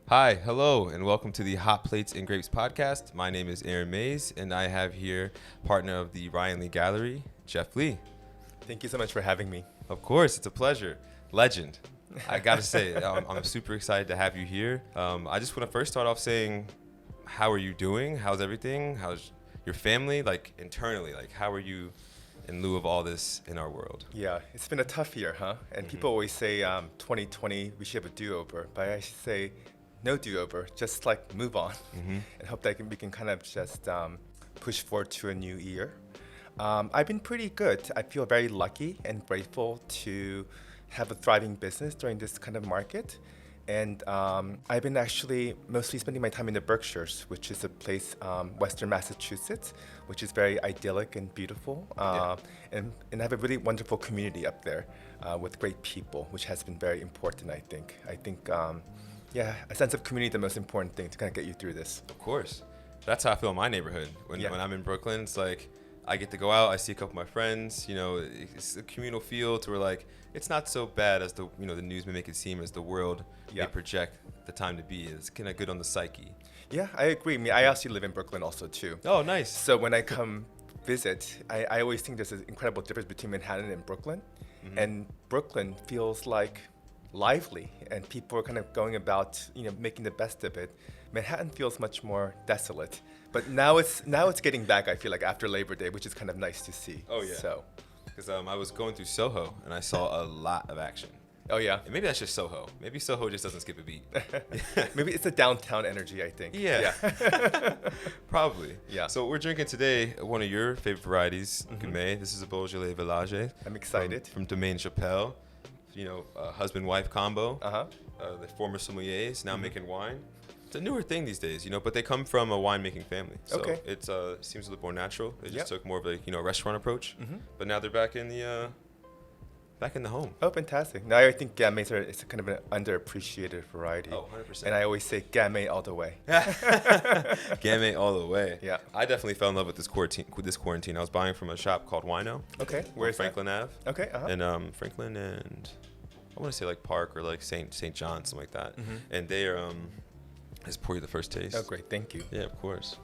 Hi, hello, and welcome to the Hot Plates and Grapes podcast. My name is Aaron Mays, and I have here partner of the Ryan Lee Gallery, Jeff Lee. Thank you so much for having me. Of course, it's a pleasure. Legend. I gotta say, I'm super excited to have you here. I just want to first start off saying, how are you doing? How's everything? How's your family? Like internally, like how are you in lieu of all this in our world? Yeah, it's been a tough year, huh? And people always say 2020, we should have a do-over. But I should say no do-over, just like move on and hope that we can kind of just push forward to a new year. I've been pretty good. I feel very lucky and grateful to have a thriving business during this kind of market. And I've been actually mostly spending my time in the Berkshires, which is a place, Western Massachusetts, which is very idyllic and beautiful. And I have a really wonderful community up there with great people, which has been very important, I think. A sense of community is the most important thing to kind of get you through this. Of course. That's how I feel in my neighborhood. When I'm in Brooklyn, it's like I get to go out, I see a couple of my friends, it's a communal feel to where like it's not so bad as the news may make it seem, as the world may project the time to be. It's kind of good on the psyche. Yeah, I agree. I mean, I actually live in Brooklyn also too. Oh, nice. So when I come visit, I always think there's an incredible difference between Manhattan and Brooklyn. And Brooklyn feels like lively and people are kind of going about, making the best of it. Manhattan feels much more desolate. But now it's getting back, I feel like, after Labor Day, which is kind of nice to see. Oh, yeah. So, because I was going through Soho and I saw a lot of action. oh, yeah. And maybe that's just Soho. Maybe Soho just doesn't skip a beat. Maybe it's the downtown energy, I think. Yeah. Probably. Yeah. So we're drinking today one of your favorite varieties, Gamay. This is a Beaujolais-Villages. I'm excited. From Domaine Chapelle. Husband-wife combo. The former sommeliers now making wine. It's a newer thing these days, but they come from a winemaking family. So Okay. it seems a little more natural. They just took more of a restaurant approach. But now they're back in the home. Oh, fantastic. Now I think Gamay is kind of an underappreciated variety. Oh, 100%. And I always say Gamay all the way. Gamay all the way. Yeah. I definitely fell in love with this quarantine. I was buying from a shop called Wino. Okay. on Where's Franklin Ave. Okay. And Franklin and I want to say like Park or like St. John, something like that. And they are just pour you the first taste. Oh, great. Thank you. Yeah, of course.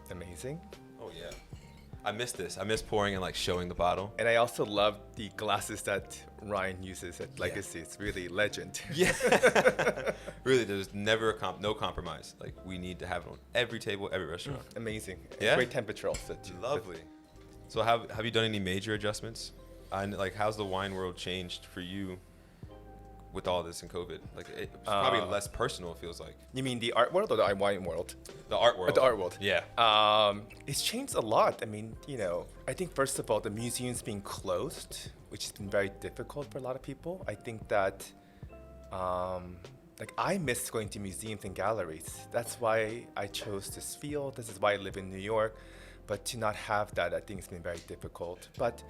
Amazing. Oh yeah. I miss this. I miss pouring and like showing the bottle. And I also love the glasses that Ryan uses at Legacy. It's really legend. Yeah. Really, there's never no compromise. Like we need to have it on every table, every restaurant. Amazing. Yeah? Great temperature also too. Lovely. So have you done any major adjustments? Like how's the wine world changed for you with all this in COVID? Like it's probably less personal, it feels like. You mean the art world or the wine world? The art world. The art world. Yeah. It's changed a lot. I mean, I think first of all, the museums being closed, which has been very difficult for a lot of people. I think that, I miss going to museums and galleries. That's why I chose this field. This is why I live in New York. But to not have that, I think it's been very difficult. But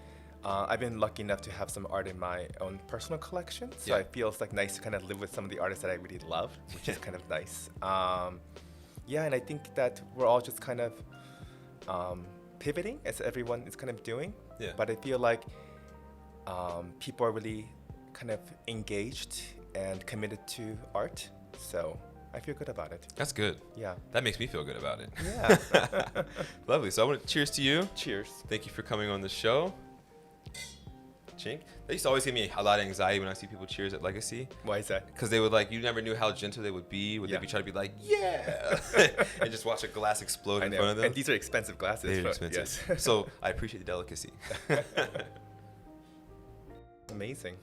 I've been lucky enough to have some art in my own personal collection. So it feels like nice to kind of live with some of the artists that I really love, which is kind of nice. And I think that we're all just kind of pivoting as everyone is kind of doing. Yeah. But I feel like people are really kind of engaged and committed to art. So I feel good about it. That's good. Yeah. That makes me feel good about it. Yeah. Lovely. So I want to cheers to you. Cheers. Thank you for coming on the show. Chink. They used to always give me a lot of anxiety when I see people cheers at Legacy. Why is that? Because they would you never knew how gentle they would be. Would they be trying to be like, yeah, and just watch a glass explode in front of them? And these are expensive glasses. They're expensive. Yes. So I appreciate the delicacy. Amazing.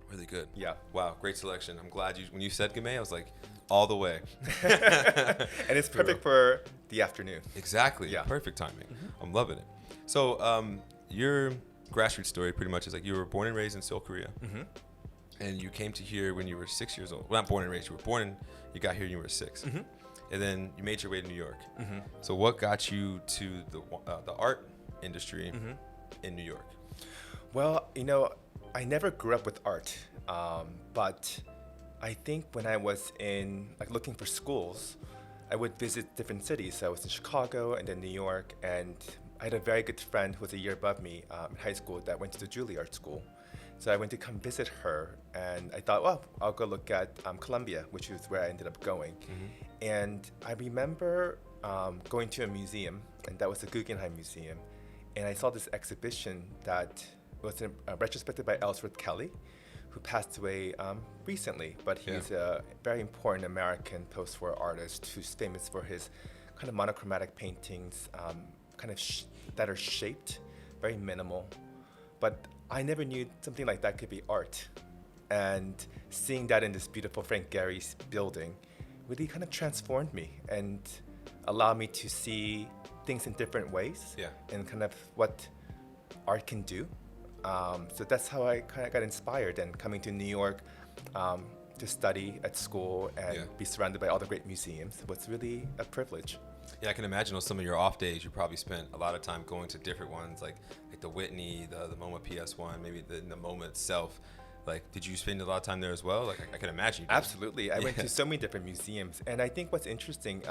Really good. Yeah. Wow, great selection. I'm glad when you said Gamay, I was like, all the way. And it's perfect for the afternoon. Exactly. Yeah. Perfect timing. I'm loving it. So your Grassroots Story pretty much is like you were born and raised in Seoul, Korea. And you came to here when you were 6 years old. Well, not born and raised. You got here when you were 6. And then you made your way to New York. So what got you to the art industry in New York? Well, I never grew up with art, but I think when I was looking for schools, I would visit different cities. So I was in Chicago and then New York, and I had a very good friend who was a year above me in high school that went to the Juilliard School. So I went to come visit her, and I thought, well, I'll go look at Columbia, which is where I ended up going. And I remember going to a museum, and that was the Guggenheim Museum. And I saw this exhibition that was a retrospective by Ellsworth Kelly, who passed away recently. But he's a very important American post-war artist who's famous for his kind of monochromatic paintings, that are shaped, very minimal. But I never knew something like that could be art. And seeing that in this beautiful Frank Gehry's building really kind of transformed me and allowed me to see things in different ways and kind of what art can do. So that's how I kind of got inspired, and coming to New York to study at school and be surrounded by all the great museums was really a privilege. Yeah, I can imagine on some of your off days, you probably spent a lot of time going to different ones, like the Whitney, the MoMA PS1, maybe the MoMA itself. Like, did you spend a lot of time there as well? Like, I can imagine you did. Absolutely. I went to so many different museums. And I think what's interesting,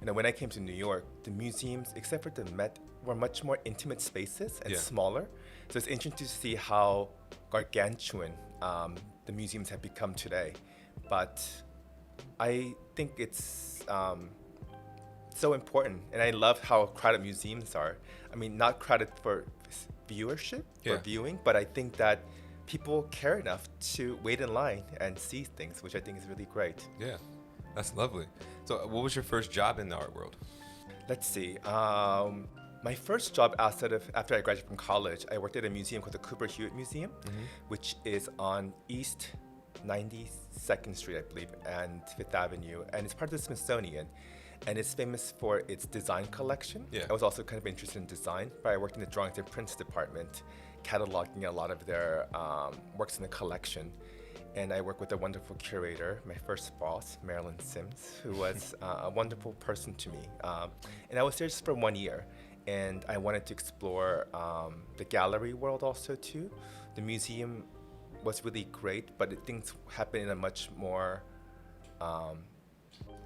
when I came to New York, the museums, except for the Met, were much more intimate spaces and smaller. So it's interesting to see how gargantuan the museums have become today. But I think it's so important. And I love how crowded museums are. I mean, not crowded for viewership, for viewing, but I think that people care enough to wait in line and see things, which I think is really great. Yeah, that's lovely. So what was your first job in the art world? Let's see. My first job after I graduated from college, I worked at a museum called the Cooper Hewitt Museum, which is on East 92nd Street, I believe, and Fifth Avenue. And it's part of the Smithsonian. And it's famous for its design collection. I was also kind of interested in design, but I worked in the drawings and prints department, cataloging a lot of their works in the collection. And I worked with a wonderful curator, my first boss, Marilyn Sims, who was a wonderful person to me. And I was there just for 1 year. And I wanted to explore the gallery world also too. The museum was really great, but things happened in a much more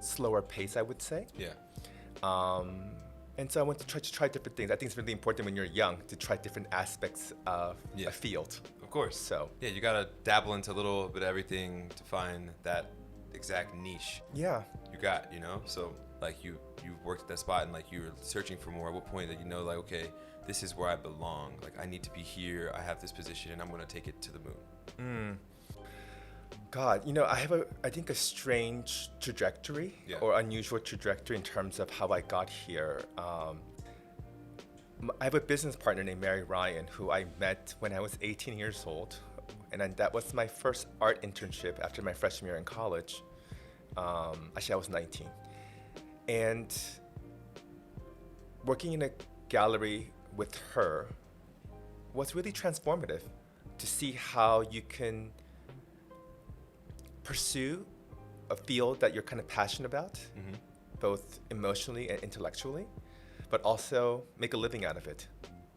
slower pace, I would say. And so I want to try different things. I think it's really important when you're young to try different aspects of a field. Of course. So you gotta dabble into a little bit of everything to find that exact niche. You got, So like you worked at that spot and like you were searching for more. At what point that like, okay, this is where I belong. Like I need to be here. I have this position and I'm gonna take it to the moon. God, I have I think a strange trajectory or unusual trajectory in terms of how I got here. I have a business partner named Mary Ryan who I met when I was 18 years old. And that was my first art internship after my freshman year in college. Actually, I was 19. And working in a gallery with her was really transformative to see how you can pursue a field that you're kind of passionate about, both emotionally and intellectually, but also make a living out of it.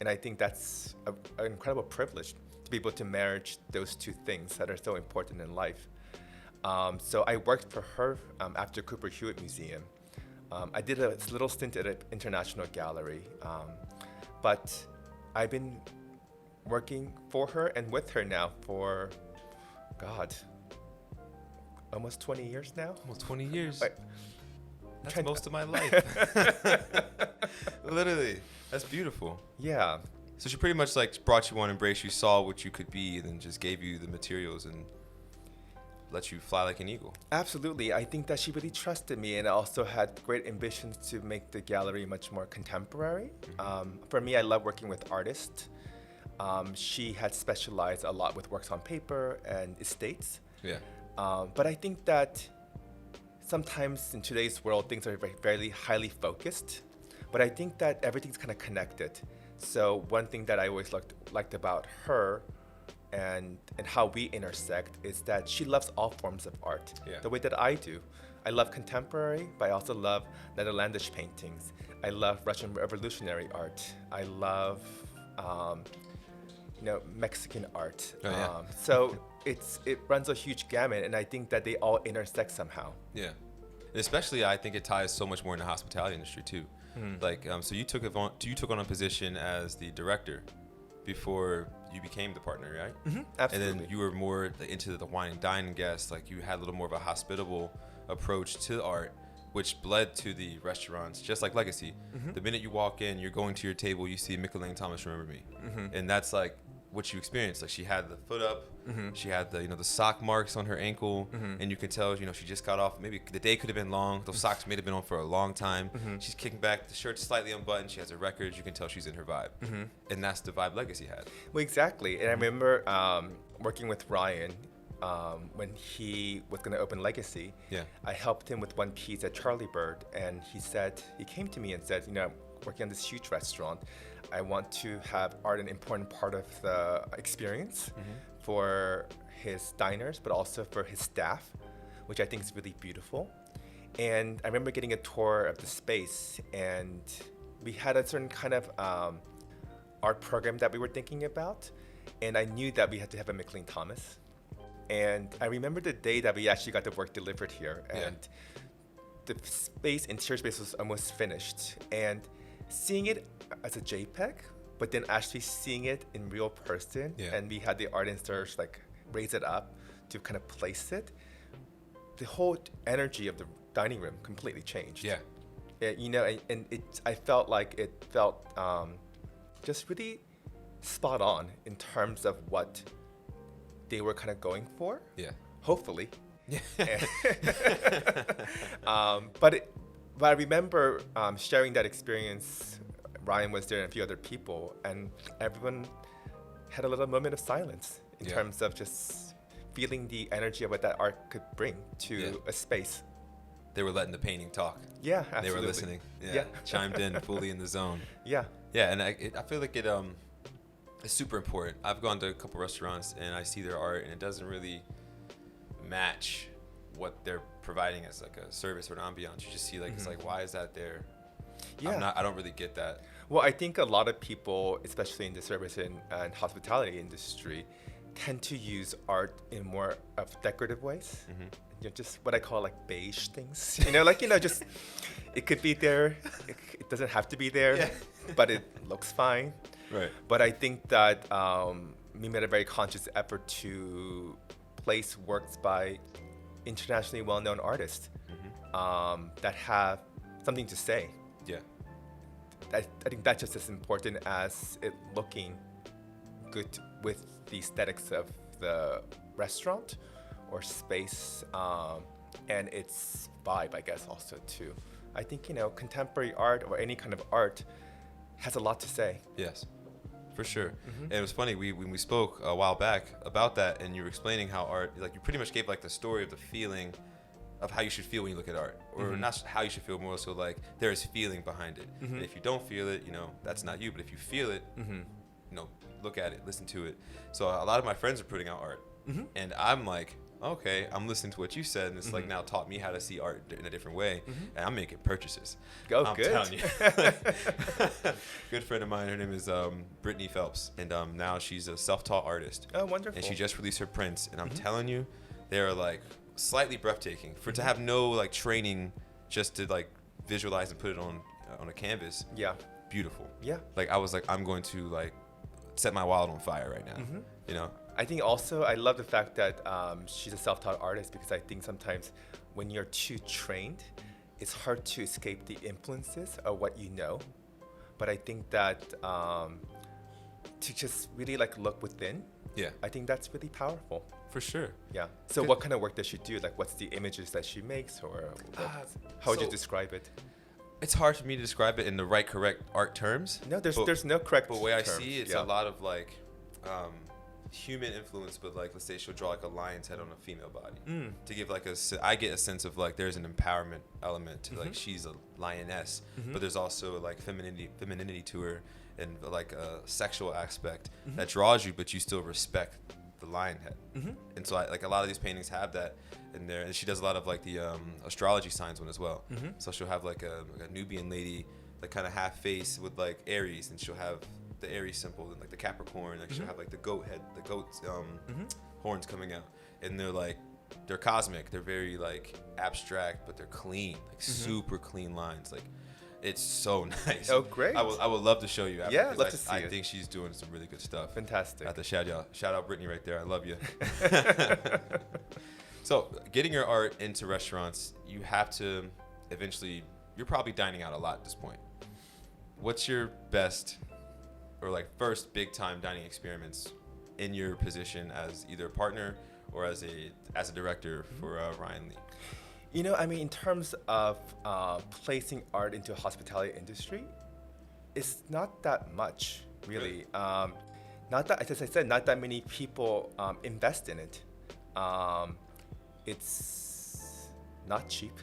And I think that's an incredible privilege to be able to marry those two things that are so important in life. So I worked for her after Cooper Hewitt Museum. I did a little stint at an international gallery, but I've been working for her and with her now for, almost 20 years now. Almost 20 years. That's most of my life. Literally. That's beautiful. Yeah. So she pretty much like brought you on, embraced you, saw what you could be, and then just gave you the materials and let you fly like an eagle. Absolutely. I think that she really trusted me and also had great ambitions to make the gallery much more contemporary. For me, I love working with artists. She had specialized a lot with works on paper and estates. But I think that sometimes in today's world, things are very highly focused. But I think that everything's kind of connected. So one thing that I always liked about her and how we intersect is that she loves all forms of art, the way that I do. I love contemporary, but I also love Netherlandish paintings. I love Russian revolutionary art. I love Mexican art. So it runs a huge gamut, and I think that they all intersect somehow. And especially, I think it ties so much more in the hospitality industry too. Like, so you took on a position as the director before you became the partner, right? Absolutely. And then you were more into the wine and dining guests. Like you had a little more of a hospitable approach to art, which bled to the restaurants, just like Legacy. The minute you walk in, you're going to your table, you see Michelin Thomas Remember Me. And that's like what you experienced. Like she had the foot up, she had the, the sock marks on her ankle, and you can tell, she just got off. Maybe the day could have been long. Those socks may have been on for a long time. She's kicking back, the shirt's slightly unbuttoned, she has her records, you can tell she's in her vibe. And that's the vibe Legacy had. Well, exactly. And I remember working with Ryan when he was going to open Legacy. I helped him with one piece at Charlie Bird, and he came to me and said, I'm working on this huge restaurant. I want to have art an important part of the experience for his diners, but also for his staff, which I think is really beautiful. And I remember getting a tour of the space, and we had a certain kind of art program that we were thinking about, and I knew that we had to have a Michelin Thomas. And I remember the day that we actually got the work delivered here, and the interior space was almost finished. And seeing it as a JPEG, but then actually seeing it in real person, and we had the art installers raise it up to kind of place it, the whole energy of the dining room completely changed. I felt like it felt just really spot on in terms of what they were kind of going for. Hopefully. But I remember sharing that experience. Ryan was there and a few other people, and everyone had a little moment of silence in terms of just feeling the energy of what that art could bring to a space. They were letting the painting talk. Yeah, absolutely. They were listening. Chimed in, fully in the zone. Yeah, and I feel like it's super important. I've gone to a couple restaurants and I see their art, and it doesn't really match what they're providing as like a service or an ambiance. You just see it's like, why is that there? I don't really get that. Well, I think a lot of people, especially in the service and hospitality industry, tend to use art in more of decorative ways. Just what I call beige things. Just it could be there. It doesn't have to be there, but it looks fine. Right. But I think that we made a very conscious effort to place works by internationally well-known artists that have something to say. I think that's just as important as it looking good with the aesthetics of the restaurant or space and its vibe, I guess, also too. I think, contemporary art or any kind of art has a lot to say. Yes, for sure. And it was funny, when we spoke a while back about that, and you were explaining how art, you pretty much gave the story of the feeling of how you should feel when you look at art, or not how you should feel, more so there is feeling behind it. And if you don't feel it, that's not you. But if you feel it, look at it, listen to it. So a lot of my friends are putting out art, and I'm like, okay, I'm listening to what you said, and it's now taught me how to see art in a different way, and I'm making purchases. I'm good. telling you. Good friend of mine, her name is Brittany Phelps, and now she's a self-taught artist. Oh, wonderful. And she just released her prints, and I'm telling you, they are slightly breathtaking. For to have no training, just to visualize and put it on a canvas. Beautiful. I was I'm going to set my wallet on fire right now. I think also I love the fact that she's a self-taught artist, because I think sometimes when you're too trained, it's hard to escape the influences of what you know. But I think that to just really look within, I think that's really powerful. For sure. So what kind of work does she do? What's the images that she makes, or how would you describe it? It's hard for me to describe it in the correct art terms. No, there's no correct But the way terms. I see it, it's a lot of human influence, but let's say she'll draw a lion's head on a female body to give I get a sense of there's an empowerment element to she's a lioness, but there's also femininity to her, and a sexual aspect that draws you, but you still respect the lion head. And so a lot of these paintings have that in there, and she does a lot of the astrology signs one as well. So she'll have a Nubian lady kind of half face with Aries, and she'll have the Aries symbol and the Capricorn, she'll have the goat head, the goat's horns coming out, and they're cosmic, they're very abstract, but they're clean, super clean lines. It's so nice. Oh, great. I would love to show you after. Yeah, I'd love to see it. I think she's doing some really good stuff. Fantastic. I have to shout out Brittany right there. I love you. So getting your art into restaurants, you have to eventually, you're probably dining out a lot at this point. What's your best or like first big time dining experiments in your position as either a partner or as a director for Ryan Lee? You know, I mean, in terms of placing art into a hospitality industry, it's not that much, really. Not that, as I said, not that many people invest in it. It's not cheap.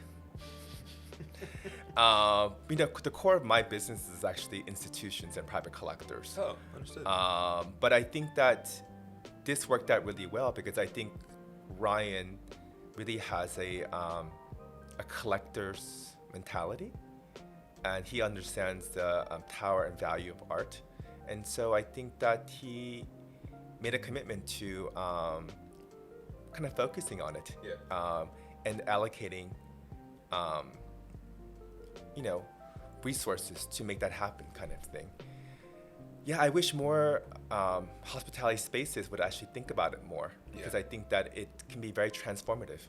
You know, the core of my business is actually institutions and private collectors. Oh, understood. But I think that this worked out really well because I think Ryan really has a collector's mentality, and he understands the power and value of art. And so I think that he made a commitment to kind of focusing on it, and allocating, you know, resources to make that happen, kind of thing. Yeah, I wish more hospitality spaces would actually think about it more, because I think that it can be very transformative.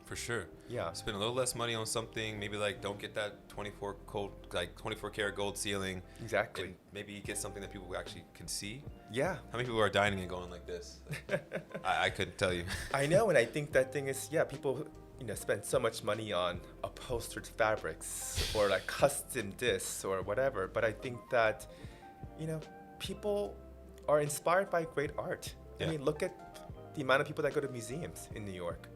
For sure. Yeah. Spend a little less money on something. Maybe like don't get that 24 karat gold ceiling. Exactly. And maybe get something that people actually can see. Yeah. How many people are dining and going like this? I couldn't tell you. I know, and I think that thing is, people, you know, spend so much money on upholstered fabrics or like custom this or whatever. But I think that, you know, people are inspired by great art. Yeah. I mean, look at the amount of people that go to museums in New York.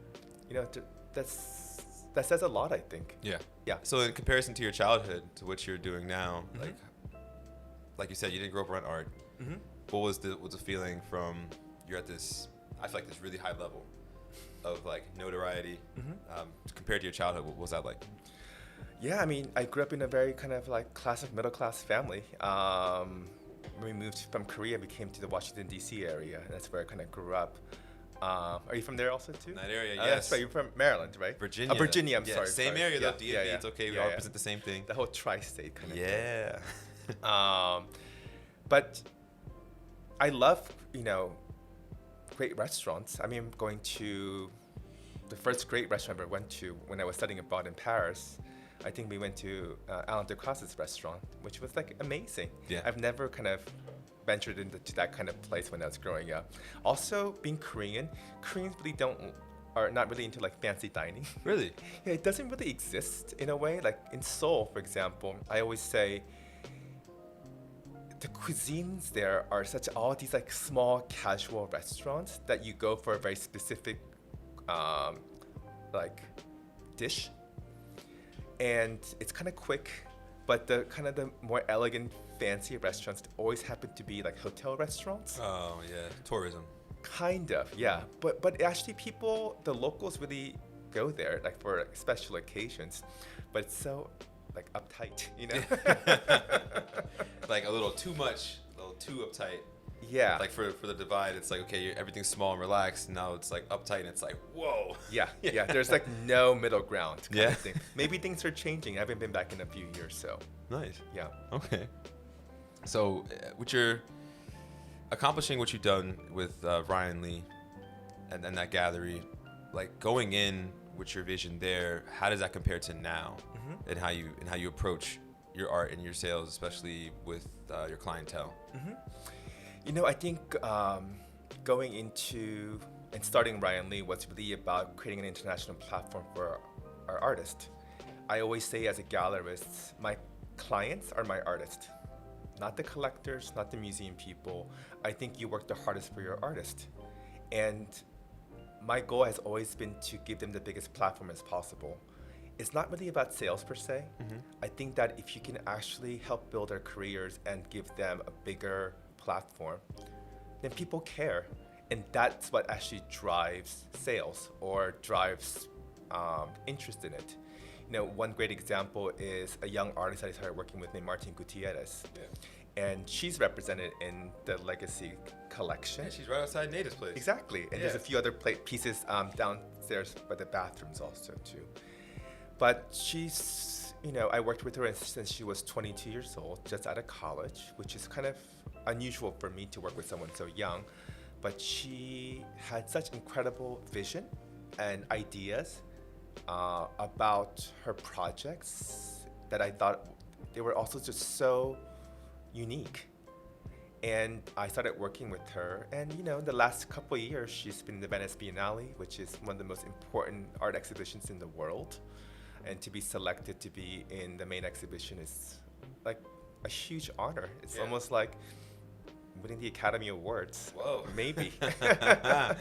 You know, that says a lot, I think. Yeah. Yeah. So in comparison to your childhood, to what you're doing now, like you said, you didn't grow up around art. Mm-hmm. What was the feeling from you're at this? I feel like this really high level of like notoriety compared to your childhood. What was that like? Yeah, I mean, I grew up in a very kind of like classic middle class family. When we moved from Korea, we came to the Washington D.C. area. That's where I kind of grew up. Are you from there also too? That area, yes. That's right. You're from Maryland, right? Virginia. Virginia. I'm sorry. Same sorry. area though. Yeah, DMV, it's okay. We all represent the same thing. The whole tri-state kind of Yeah. thing. But I love, you know, great restaurants. I mean, going to the first great restaurant I ever went to when I was studying abroad in Paris. I think we went to Alain Ducasse's restaurant, which was like amazing. Yeah. I've never kind of ventured into that kind of place when I was growing up. Also, being Koreans really are not really into like fancy dining. Really? Yeah, it doesn't really exist in a way. Like in Seoul, for example, I always say the cuisines there are such all these like small casual restaurants that you go for a very specific like dish, and it's kind of quick. But the kind of the more elegant, fancy restaurants always happen to be like hotel restaurants. Oh yeah, tourism. Kind of, yeah. But actually, the locals really go there like for like, special occasions. But it's so like uptight, you know. Like a little too much, a little too uptight. Yeah. Like for the divide, it's like okay, everything's small and relaxed. Now it's like uptight and it's like whoa. Yeah. There's like no middle ground kind of thing. Maybe things are changing. I haven't been back in a few years, so. Nice. Yeah. Okay. So, with your accomplishing what you've done with Ryan Lee and that gallery, like going in with your vision there, how does that compare to now, and how you approach your art and your sales, especially with your clientele? You know, I think going into and starting Ryan Lee was really about creating an international platform for our artists. I always say as a gallerist, my clients are my artists, not the collectors, not the museum people. I think you work the hardest for your artist. And my goal has always been to give them the biggest platform as possible. It's not really about sales per se. I think that if you can actually help build their careers and give them a bigger platform, then people care. And that's what actually drives sales or drives interest in it. You know, one great example is a young artist that I started working with named Martin Gutierrez. And she's represented in the Legacy collection. Yeah, she's right outside Nada's place. Exactly. And there's a few other pieces downstairs by the bathrooms also too. But she's I worked with her since she was 22 years old, just out of college, which is kind of unusual for me to work with someone so young. But she had such incredible vision and ideas about her projects that I thought they were also just so unique. And I started working with her, and in the last couple of years, she's been in the Venice Biennale, which is one of the most important art exhibitions in the world. And to be selected to be in the main exhibition is like a huge honor. It's almost like winning the Academy Awards. Whoa. Maybe. Wow.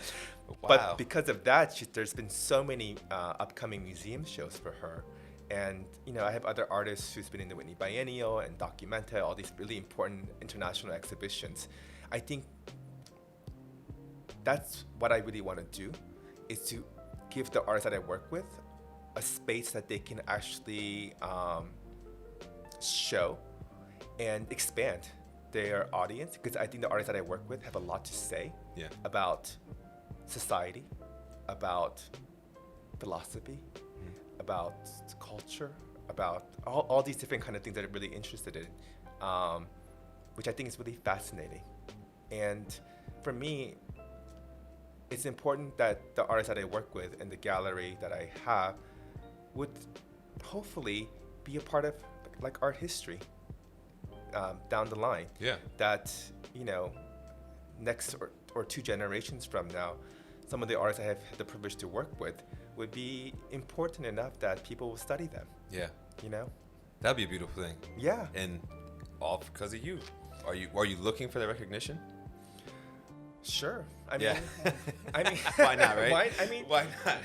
But because of that, there's been so many upcoming museum shows for her. And, I have other artists who's been in the Whitney Biennial and Documenta, all these really important international exhibitions. I think that's what I really want to do, is to give the artists that I work with a space that they can actually show and expand their audience. Because I think the artists that I work with have a lot to say about society, about philosophy, about culture, about all these different kind of things that I'm really interested in, which I think is really fascinating. And for me, it's important that the artists that I work with and the gallery that I have would hopefully be a part of like art history down the line. Yeah. That, next or 2 generations from now, some of the artists I have had the privilege to work with would be important enough that people will study them. Yeah. That'd be a beautiful thing. Yeah. And all because of you. Are you looking for the recognition? Sure. I mean, why not, right? Why not?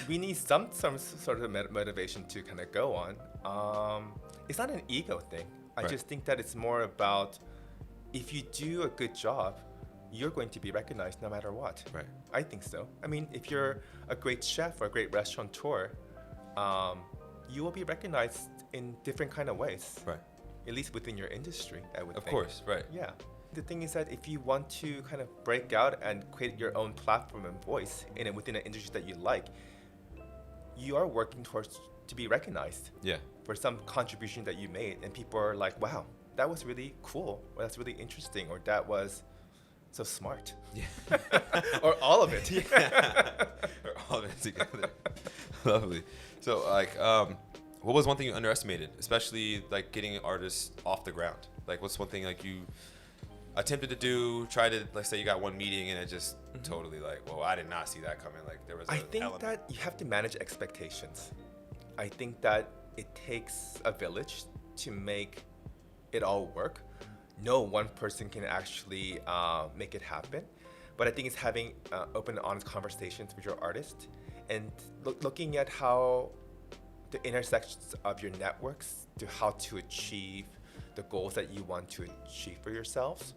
we need some sort of motivation to kind of go on. It's not an ego thing. I just think that it's more about, if you do a good job, you're going to be recognized no matter what. Right. I think so. I mean, if you're a great chef or a great restaurateur, you will be recognized in different kind of ways. Right. At least within your industry, I would think. Of course, right. Yeah. The thing is that if you want to kind of break out and create your own platform and voice within an industry that you like, you are working towards to be recognized. Yeah. For some contribution that you made, and people are like, wow, that was really cool, or that's really interesting, or that was so smart. Yeah. Or all of it. Or all of it together. Lovely. So, what was one thing you underestimated, especially like getting artists off the ground? Like, what's one thing like you attempted to do, try to, like, say you got one meeting and it just totally like, well, I did not see that coming. Like, there was I think that you have to manage expectations. I think that it takes a village to make it all work. No one person can actually make it happen. But I think it's having open and honest conversations with your artist and looking at how the intersections of your networks to how to achieve the goals that you want to achieve for yourselves.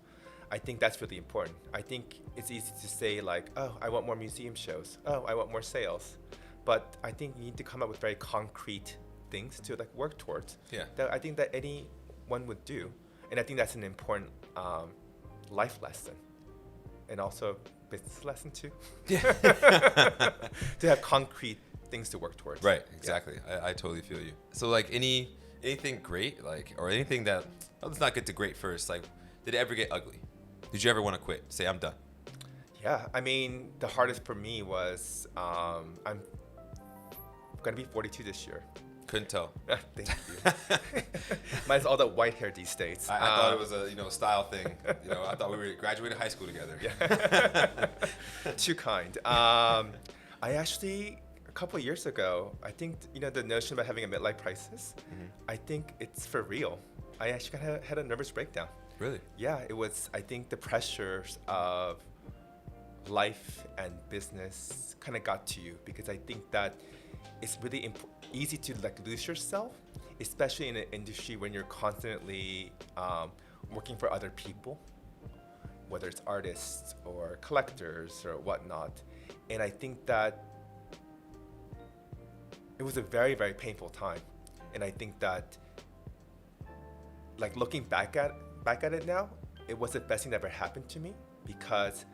I think that's really important. I think it's easy to say like, oh, I want more museum shows. Oh, I want more sales. But I think you need to come up with very concrete things to like work towards. Yeah. That I think that anyone would do. And I think that's an important life lesson. And also business lesson too. Yeah. To have concrete things to work towards. Right, exactly. Yeah. I totally feel you. So like anything great, like, or anything that, let's not get to great first. Like, did it ever get ugly? Did you ever want to quit? Say, I'm done. Yeah, I mean, the hardest for me was, I'm going to be 42 this year. Couldn't tell. Thank you. Mine's all the white hair these days. I thought it was a style thing. I thought we were graduating high school together. Yeah. Too kind. I actually, a couple of years ago, I think, the notion about having a midlife crisis, I think it's for real. I actually had a nervous breakdown. Really? Yeah, it was, I think the pressures of life and business kind of got to you, because I think that it's really easy to like lose yourself, especially in an industry when you're constantly working for other people, whether it's artists or collectors or whatnot. And I think that it was a very, very painful time. And I think that, like, looking back at it now, it was the best thing that ever happened to me, because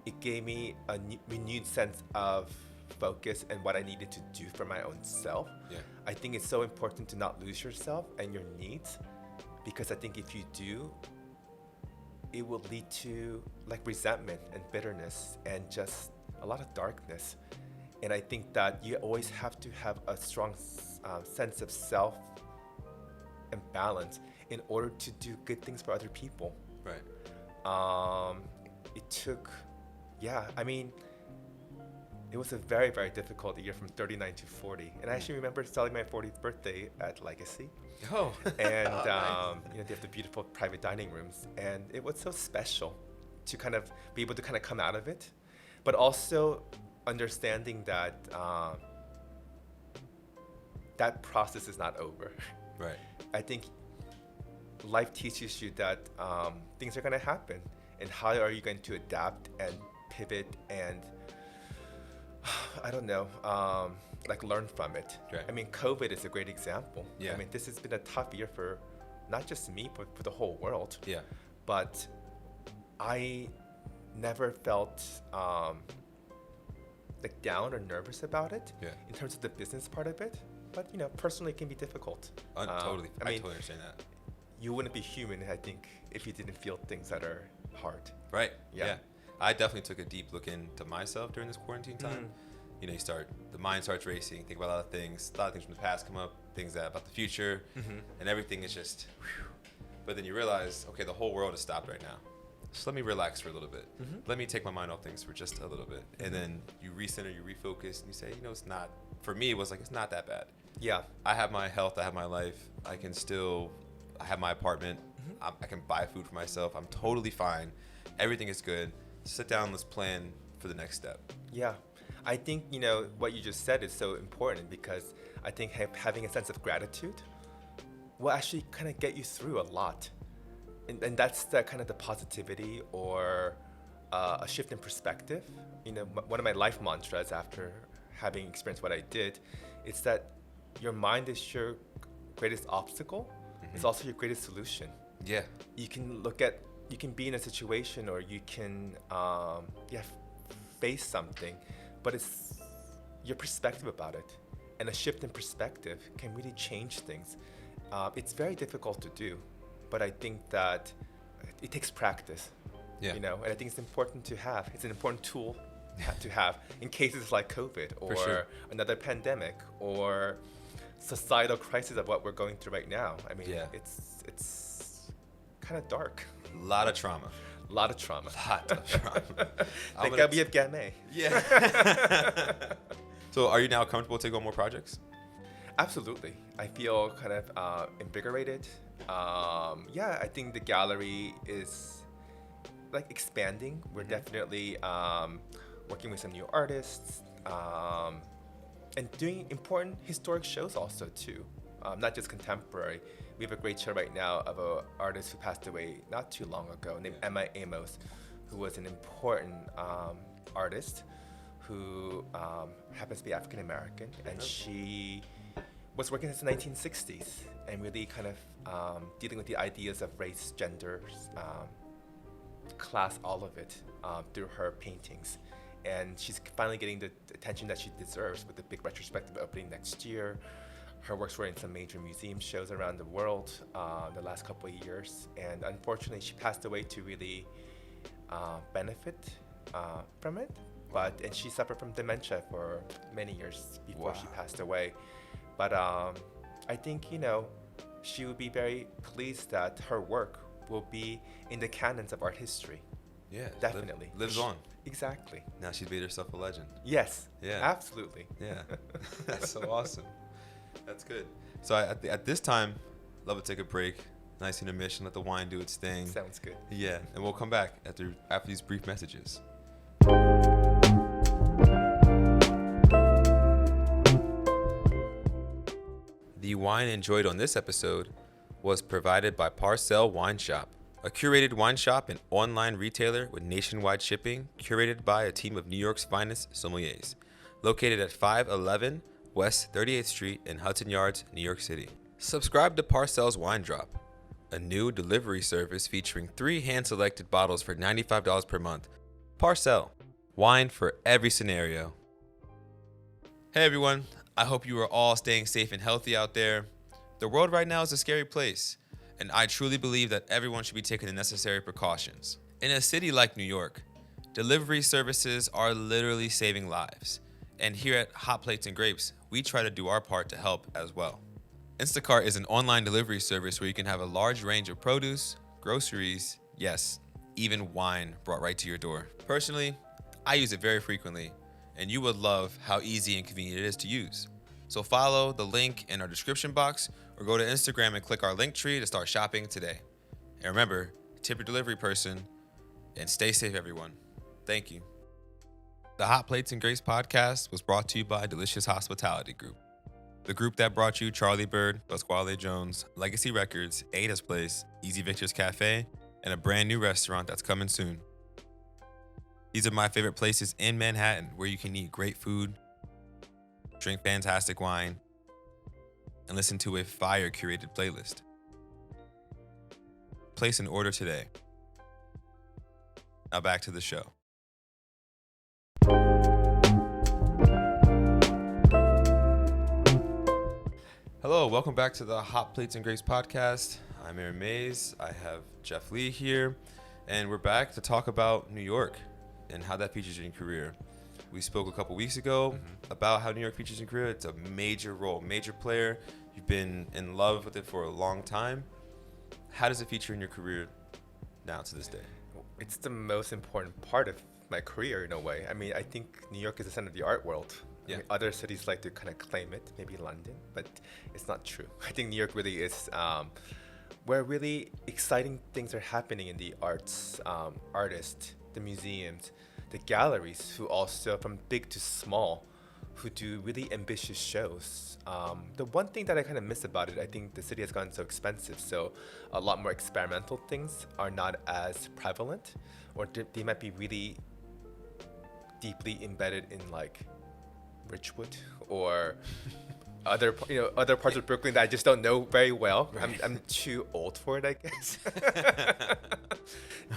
it gave me a renewed sense of focus and what I needed to do for my own self. Yeah. I think it's so important to not lose yourself and your needs, because I think if you do, it will lead to like resentment and bitterness and just a lot of darkness. And I think that you always have to have a strong sense of self and balance in order to do good things for other people. Right. It took, I mean, it was a very, very difficult year from 39 to 40. And I actually remember celebrating my 40th birthday at Legacy. Oh. And, Nice. they have the beautiful private dining rooms. And it was so special to kind of be able to kind of come out of it. But also understanding that that process is not over. Right. I think life teaches you that things are going to happen. And how are you going to adapt and pivot and, I don't know, like learn from it. Right. I mean, COVID is a great example. Yeah. I mean, this has been a tough year for not just me, but for the whole world. Yeah. But I never felt like down or nervous about it in terms of the business part of it. But, personally it can be difficult. Totally. I mean, totally understand that. You wouldn't be human, I think, if you didn't feel things that are hard. Right. Yeah. I definitely took a deep look into myself during this quarantine time. The mind starts racing, think about a lot of things from the past come up, things about the future, and everything is just, whew. But then you realize, okay, the whole world is stopped right now. So let me relax for a little bit. Let me take my mind off things for just a little bit. And then you recenter, you refocus, and you say, it's not, for me, it was like, it's not that bad. Yeah. I have my health, I have my life, I have my apartment, I can buy food for myself, I'm totally fine, everything is good. Sit down, let's plan for the next step. Yeah. I think, what you just said is so important, because I think having a sense of gratitude will actually kind of get you through a lot. And that's the kind of the positivity or a shift in perspective. One of my life mantras after having experienced what I did, it's that your mind is your greatest obstacle. It's also your greatest solution. Yeah. You can be in a situation, or you can face something, but it's your perspective about it. And a shift in perspective can really change things. It's very difficult to do, but I think that it takes practice. Yeah. And I think it's important to have. It's an important tool to have in cases like COVID or another pandemic or societal crisis of what we're going through right now. I mean, it's kind of dark. A lot of trauma. Thank God we have Gamay. Yeah. So are you now comfortable taking on more projects? Absolutely. I feel kind of invigorated. I think the gallery is like expanding. We're definitely working with some new artists and doing important historic shows also too. Not just contemporary. We have a great show right now of an artist who passed away not too long ago named Amos, who was an important artist who happens to be African American, and she was working since the 1960s and really kind of dealing with the ideas of race, gender, class, all of it through her paintings. And she's finally getting the attention that she deserves with the big retrospective opening next year. Her works were in some major museum shows around the world the last couple of years. And unfortunately, she passed away to really benefit from it. And she suffered from dementia for many years before she passed away. But I think, she would be very pleased that her work will be in the canons of art history. Yeah. Definitely. Lives on. Exactly. Now she's made herself a legend. Yes. Yeah. Absolutely. Yeah. That's so awesome. That's good. So at this time, love to take a break. Nice intermission. Let the wine do its thing. Sounds good. Yeah. And we'll come back after these brief messages. The wine enjoyed on this episode was provided by Parcel Wine Shop, a curated wine shop and online retailer with nationwide shipping, curated by a team of New York's finest sommeliers, located at 511 West 38th Street in Hudson Yards, New York City. Subscribe to Parcel's Wine Drop, a new delivery service featuring 3 hand-selected bottles for $95 per month. Parcel, wine for every scenario. Hey everyone, I hope you are all staying safe and healthy out there. The world right now is a scary place, and I truly believe that everyone should be taking the necessary precautions. In a city like New York, delivery services are literally saving lives. And here at Hot Plates and Grapes, we try to do our part to help as well. Instacart is an online delivery service where you can have a large range of produce, groceries, yes, even wine brought right to your door. Personally, I use it very frequently, and you would love how easy and convenient it is to use. So follow the link in our description box or go to Instagram and click our link tree to start shopping today. And remember, tip your delivery person and stay safe, everyone. Thank you. The Hot Plates and Grapes podcast was brought to you by Delicious Hospitality Group, the group that brought you Charlie Bird, Pasquale Jones, Legacy Records, Ada's Place, Easy Victor's Cafe, and a brand new restaurant that's coming soon. These are my favorite places in Manhattan where you can eat great food, drink fantastic wine, and listen to a fire curated playlist. Place an order today. Now back to the show. Hello, welcome back to the Hot Plates and Grapes podcast. I'm Aaron Mays. I have Jeff Lee here, and we're back to talk about New York and how that features in your career. We spoke a couple weeks ago about how New York features in your career. It's a major role, major player. You've been in love with it for a long time. How does it feature in your career now to this day? It's the most important part of my career in a way. I mean, I think New York is the center of the art world. Yeah. I mean, other cities like to kind of claim it, maybe London, but it's not true. I think New York really is where really exciting things are happening in the arts, artists, the museums, the galleries, who also, from big to small, who do really ambitious shows. The one thing that I kind of miss about it, I think the city has gotten so expensive, so a lot more experimental things are not as prevalent, or they might be really deeply embedded in like Ridgewood or other parts of Brooklyn that I just don't know very well. Right. I'm too old for it, I guess.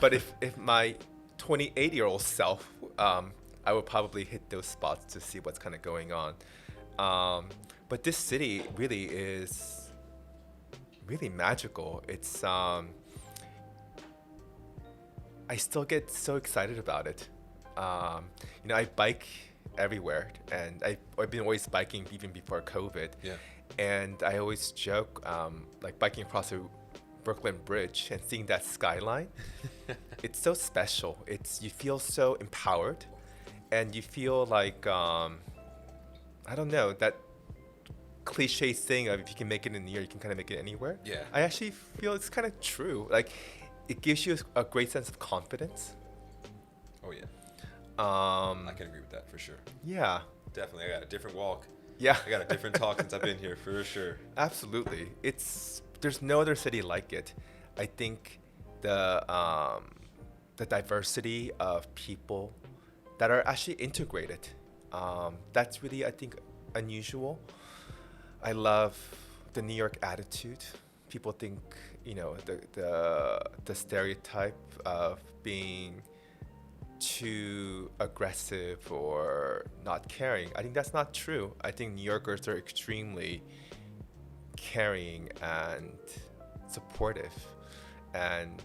But if my 28-year-old self, I would probably hit those spots to see what's kind of going on. But this city really is really magical. It's I still get so excited about it. I bike everywhere, and I've been always biking even before COVID. Yeah. And I always joke, like biking across the Brooklyn Bridge and seeing that skyline. It's so special. You feel so empowered, and you feel like I don't know, that cliche thing of if you can make it in New York, you can kind of make it anywhere. Yeah. I actually feel it's kind of true. Like, it gives you a great sense of confidence. Oh yeah. I can agree with that for sure. Yeah. Definitely. I got a different walk. Yeah. I got a different talk since I've been here for sure. Absolutely. There's no other city like it. I think the diversity of people that are actually integrated, that's really, I think, unusual. I love the New York attitude. People think, the stereotype of being too aggressive or not caring. I think that's not true. I think New Yorkers are extremely caring and supportive. And,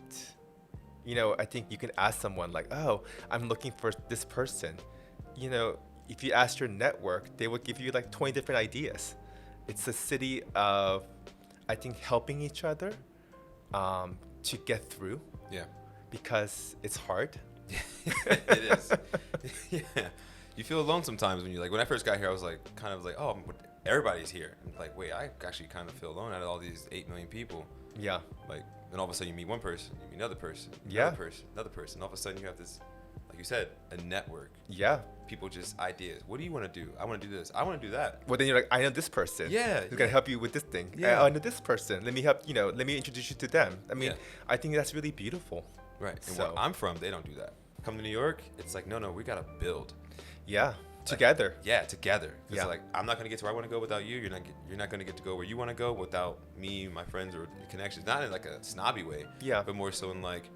I think you can ask someone like, oh, I'm looking for this person. If you ask your network, they will give you like 20 different ideas. It's a city of, I think, helping each other to get through. Yeah. Because it's hard. It is. Yeah. You feel alone sometimes when you're like, when I first got here, I was like, oh, everybody's here. And like, wait, I actually kind of feel alone out of all these 8 million people. Yeah. Like, and all of a sudden you meet one person, you meet another person, yeah, another person. All of a sudden you have this, like you said, a network. Yeah. People just ideas. What do you want to do? I want to do this. I want to do that. Well, then you're like, I know this person. Yeah. Who's gonna help you with this thing. Yeah. I know this person. Let me help. Let me introduce you to them. I mean, yeah. I think that's really beautiful. Right. And where I'm from, they don't do that. Come to New York, it's like, no, we gotta build. Yeah. Together. Together. Because yeah. like, I'm not gonna get to where I want to go without you. You're not gonna get to go where you want to go without me, my friends, or connections. Not in like a snobby way. Yeah. But more so in like,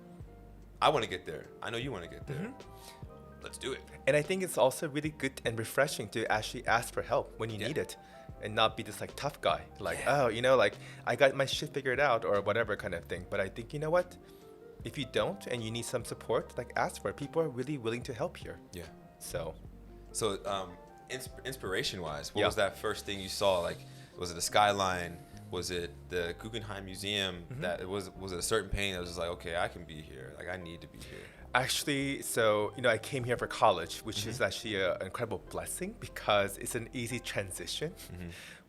I want to get there. I know you want to get there. Mm-hmm. let's do it. And I think it's also really good and refreshing to actually ask for help when you need it, and not be this like tough guy, like, oh, you know, like I got my shit figured out or whatever kind of thing. But I think, you know what, if you don't and you need some support, like ask for it. People are really willing to help here. Yeah. So inspiration wise, what was that first thing you saw? Like, was it the skyline? Was it the Guggenheim Museum? That it was it a certain painting that was just like, okay, I can be here. Like, I need to be here. Actually, so, you know, I came here for college, which is actually an incredible blessing because it's an easy transition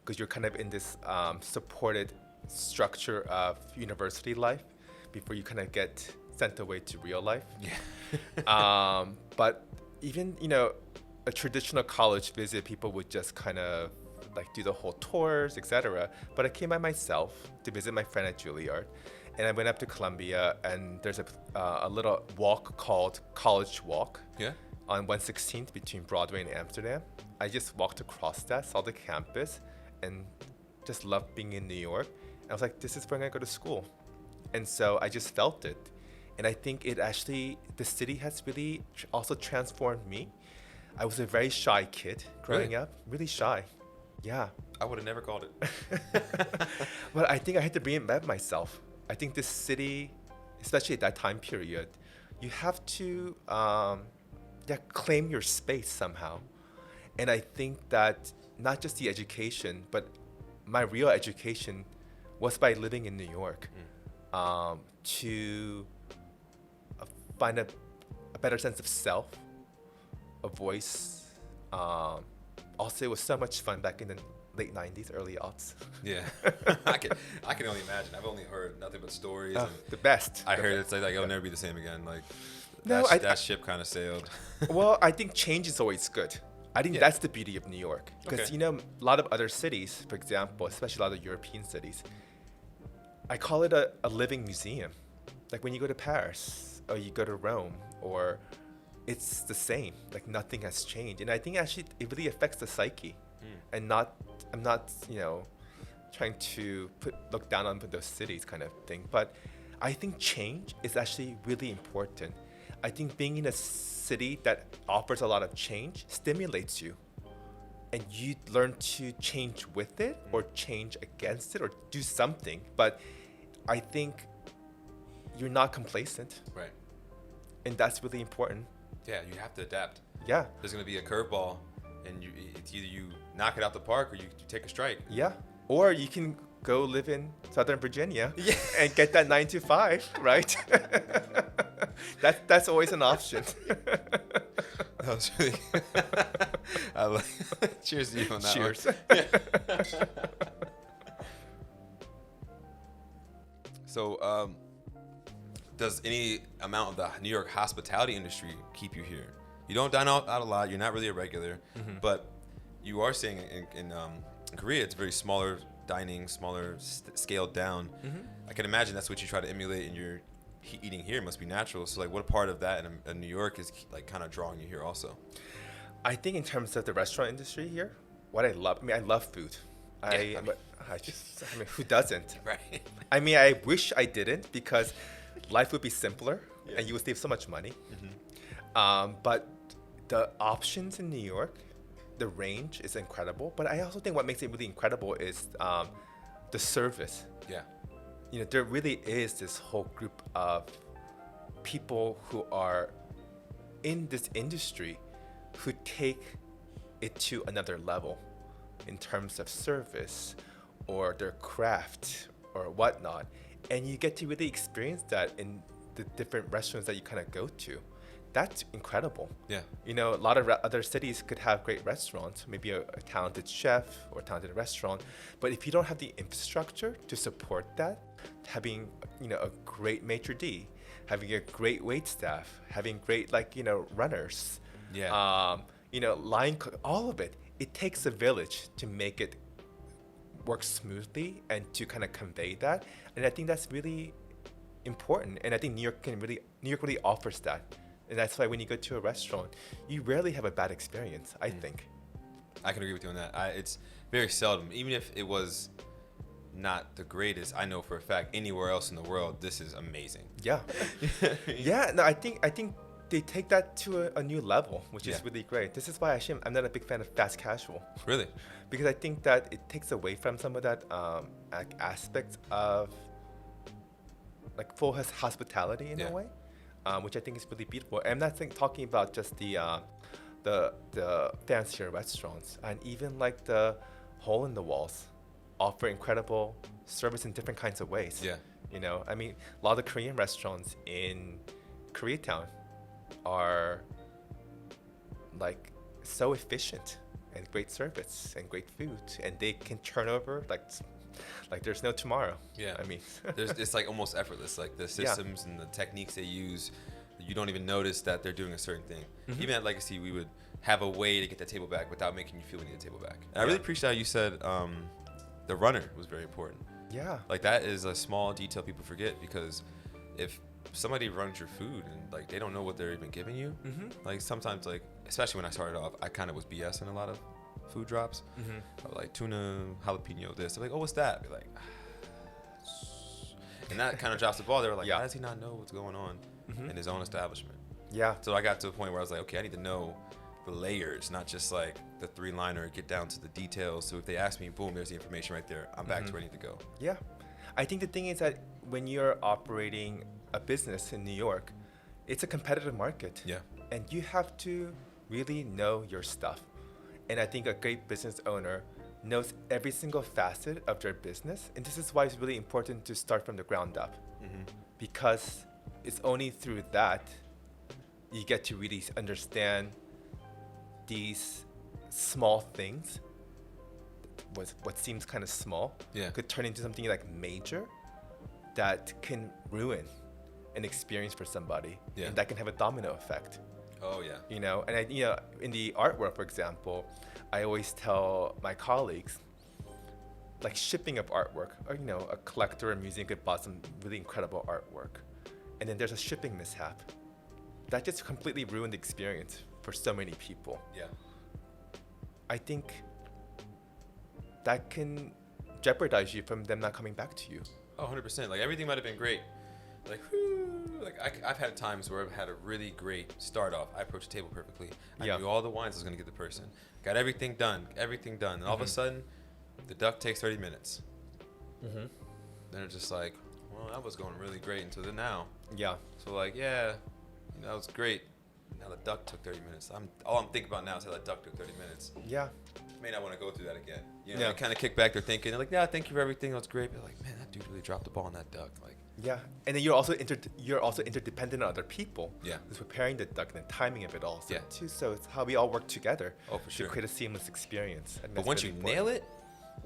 because you're kind of in this supported structure of university life before you kind of get sent away to real life. Yeah. But even, you know, a traditional college visit, people would just kind of like do the whole tours, etc. But I came by myself to visit my friend at Juilliard. And I went up to Columbia, and there's a little walk called College Walk on 116th between Broadway and Amsterdam. I just walked across that, saw the campus, and just loved being in New York. And I was like, this is where I'm going to go to school. And so I just felt it. And I think it actually, the city has really also transformed me. I was a very shy kid growing up, really shy. Yeah. I would have never called it. But I think I had to reinvent myself. I think this city, especially at that time period, you have to claim your space somehow. And I think that not just the education, but my real education was by living in New York to find a better sense of self, a voice. Also, it was so much fun back in the late 90s, early aughts. Yeah. I can only imagine. I've only heard nothing but stories. And the best. I heard it's like it'll never be the same again. Like, no, that ship kind of sailed. Well, I think change is always good. I think that's the beauty of New York. Because, you know, a lot of other cities, for example, especially a lot of European cities, I call it a living museum. Like when you go to Paris or you go to Rome, or it's the same. Like nothing has changed. And I think actually it really affects the psyche. And I'm not, you know, trying to look down on those cities kind of thing. But I think change is actually really important. I think being in a city that offers a lot of change stimulates you. And you learn to change with it or change against it or do something. But I think you're not complacent. Right. And that's really important. Yeah, you have to adapt. Yeah. There's going to be a curveball, and it's either you knock it out the park or you take a strike. Yeah. Or you can go live in Southern Virginia and get that 9 to 5, right? That's always an option. That was really cheers to you on that. Cheers. One. So, does any amount of the New York hospitality industry keep you here? You don't dine out a lot. You're not really a regular, but you are saying in Korea it's very smaller dining, smaller scaled down. I can imagine that's what you try to emulate in your eating here. It must be natural. So like, what part of that in New York is like kind of drawing you here also? I think in terms of the restaurant industry here, what I love, I love food. I mean, who doesn't? Right. I mean, I wish I didn't because life would be simpler and you would save so much money. But the options in New York, the range is incredible. But I also think what makes it really incredible is the service. Yeah. You know, there really is this whole group of people who are in this industry who take it to another level in terms of service or their craft or whatnot. And you get to really experience that in the different restaurants that you kind of go to. That's incredible. Yeah. You know, a lot of other cities could have great restaurants, maybe a talented chef or a talented restaurant. But if you don't have the infrastructure to support that, having, you know, a great maitre d', having a great wait staff, having great, like, you know, runners, you know, line cook, all of it, it takes a village to make it work smoothly and to kind of convey that. And I think that's really important. And I think New York really offers that. And that's why when you go to a restaurant, you rarely have a bad experience, I think. I can agree with you on that. It's very seldom, even if it was not the greatest, I know for a fact anywhere else in the world, this is amazing. Yeah. Yeah. No, I think they take that to a new level, which Yeah. is really great. This is why actually I'm not a big fan of fast casual. Really? Because I think that it takes away from some of that aspect of like full hospitality in Yeah. a way, which I think is really beautiful. And I'm not talking about just the fancier restaurants, and even like the hole in the walls offer incredible service in different kinds of ways. Yeah. You know, I mean, a lot of Korean restaurants in Koreatown are like so efficient and great service and great food, and they can turn over like there's no tomorrow. Yeah. I mean, It's like almost effortless. Like the systems and the techniques they use, you don't even notice that they're doing a certain thing. Mhm. Even at Legacy, we would have a way to get the table back without making you feel we need the table back. And I really Yeah. appreciate how you said the runner was very important. yeah, Like that is a small detail people forget, because if somebody runs your food and like they don't know what they're even giving you, Mhm. like sometimes, like especially when I started off, I kind of was BSing a lot of food drops. Mhm. I was like tuna, jalapeno, this. They're like, oh, what's that? Be like, and that kind of drops the ball. They were like, Yeah. how does he not know what's going on Mhm. in his own establishment? yeah, So I got to a point where I was like, okay, I need to know the layers, not just like the three-liner, get down to the details. So if they ask me, boom, there's the information right there. I'm back to where I need to go. yeah. I think the thing is that when you're operating a business in New York, it's a competitive market. Yeah. And you have to really know your stuff. And I think a great business owner knows every single facet of their business. And this is why it's really important to start from the ground up. Mm-hmm. Because it's only through that you get to really understand these small things. What seems kind of small Yeah. could turn into something like major that can ruin an experience for somebody. Yeah. And that can have a domino effect. Oh, yeah. You know, and in the artwork, for example, I always tell my colleagues, like shipping of artwork, or a collector or museum could buy some really incredible artwork, and then there's a shipping mishap that just completely ruined the experience for so many people. Yeah. I think that can jeopardize you from them not coming back to you. Oh, 100%. Like everything might have been great. Like, whoo, like I've had times where I've had a really great start off. I approached the table perfectly. I Yeah. knew all the wines I was going to get the person. Got everything done. And all of a sudden, the duck takes 30 minutes. Mm-hmm. Then it's just like, well, that was going really great until then now. Yeah. So like, yeah, that was great. Now the duck took 30 minutes. All I'm thinking about now is how that duck took 30 minutes. Yeah. May not want to go through that again. Yeah. They kind of kick back. They're thinking, they're like, yeah, thank you for everything. That was great. But like, man, that dude really dropped the ball on that duck. Like, Yeah, and then you're also interdependent on other people. Yeah. Who's preparing the duck and the timing of it also Yeah. too. So it's how we all work together Oh, for to sure. create a seamless experience. And But once you nail it,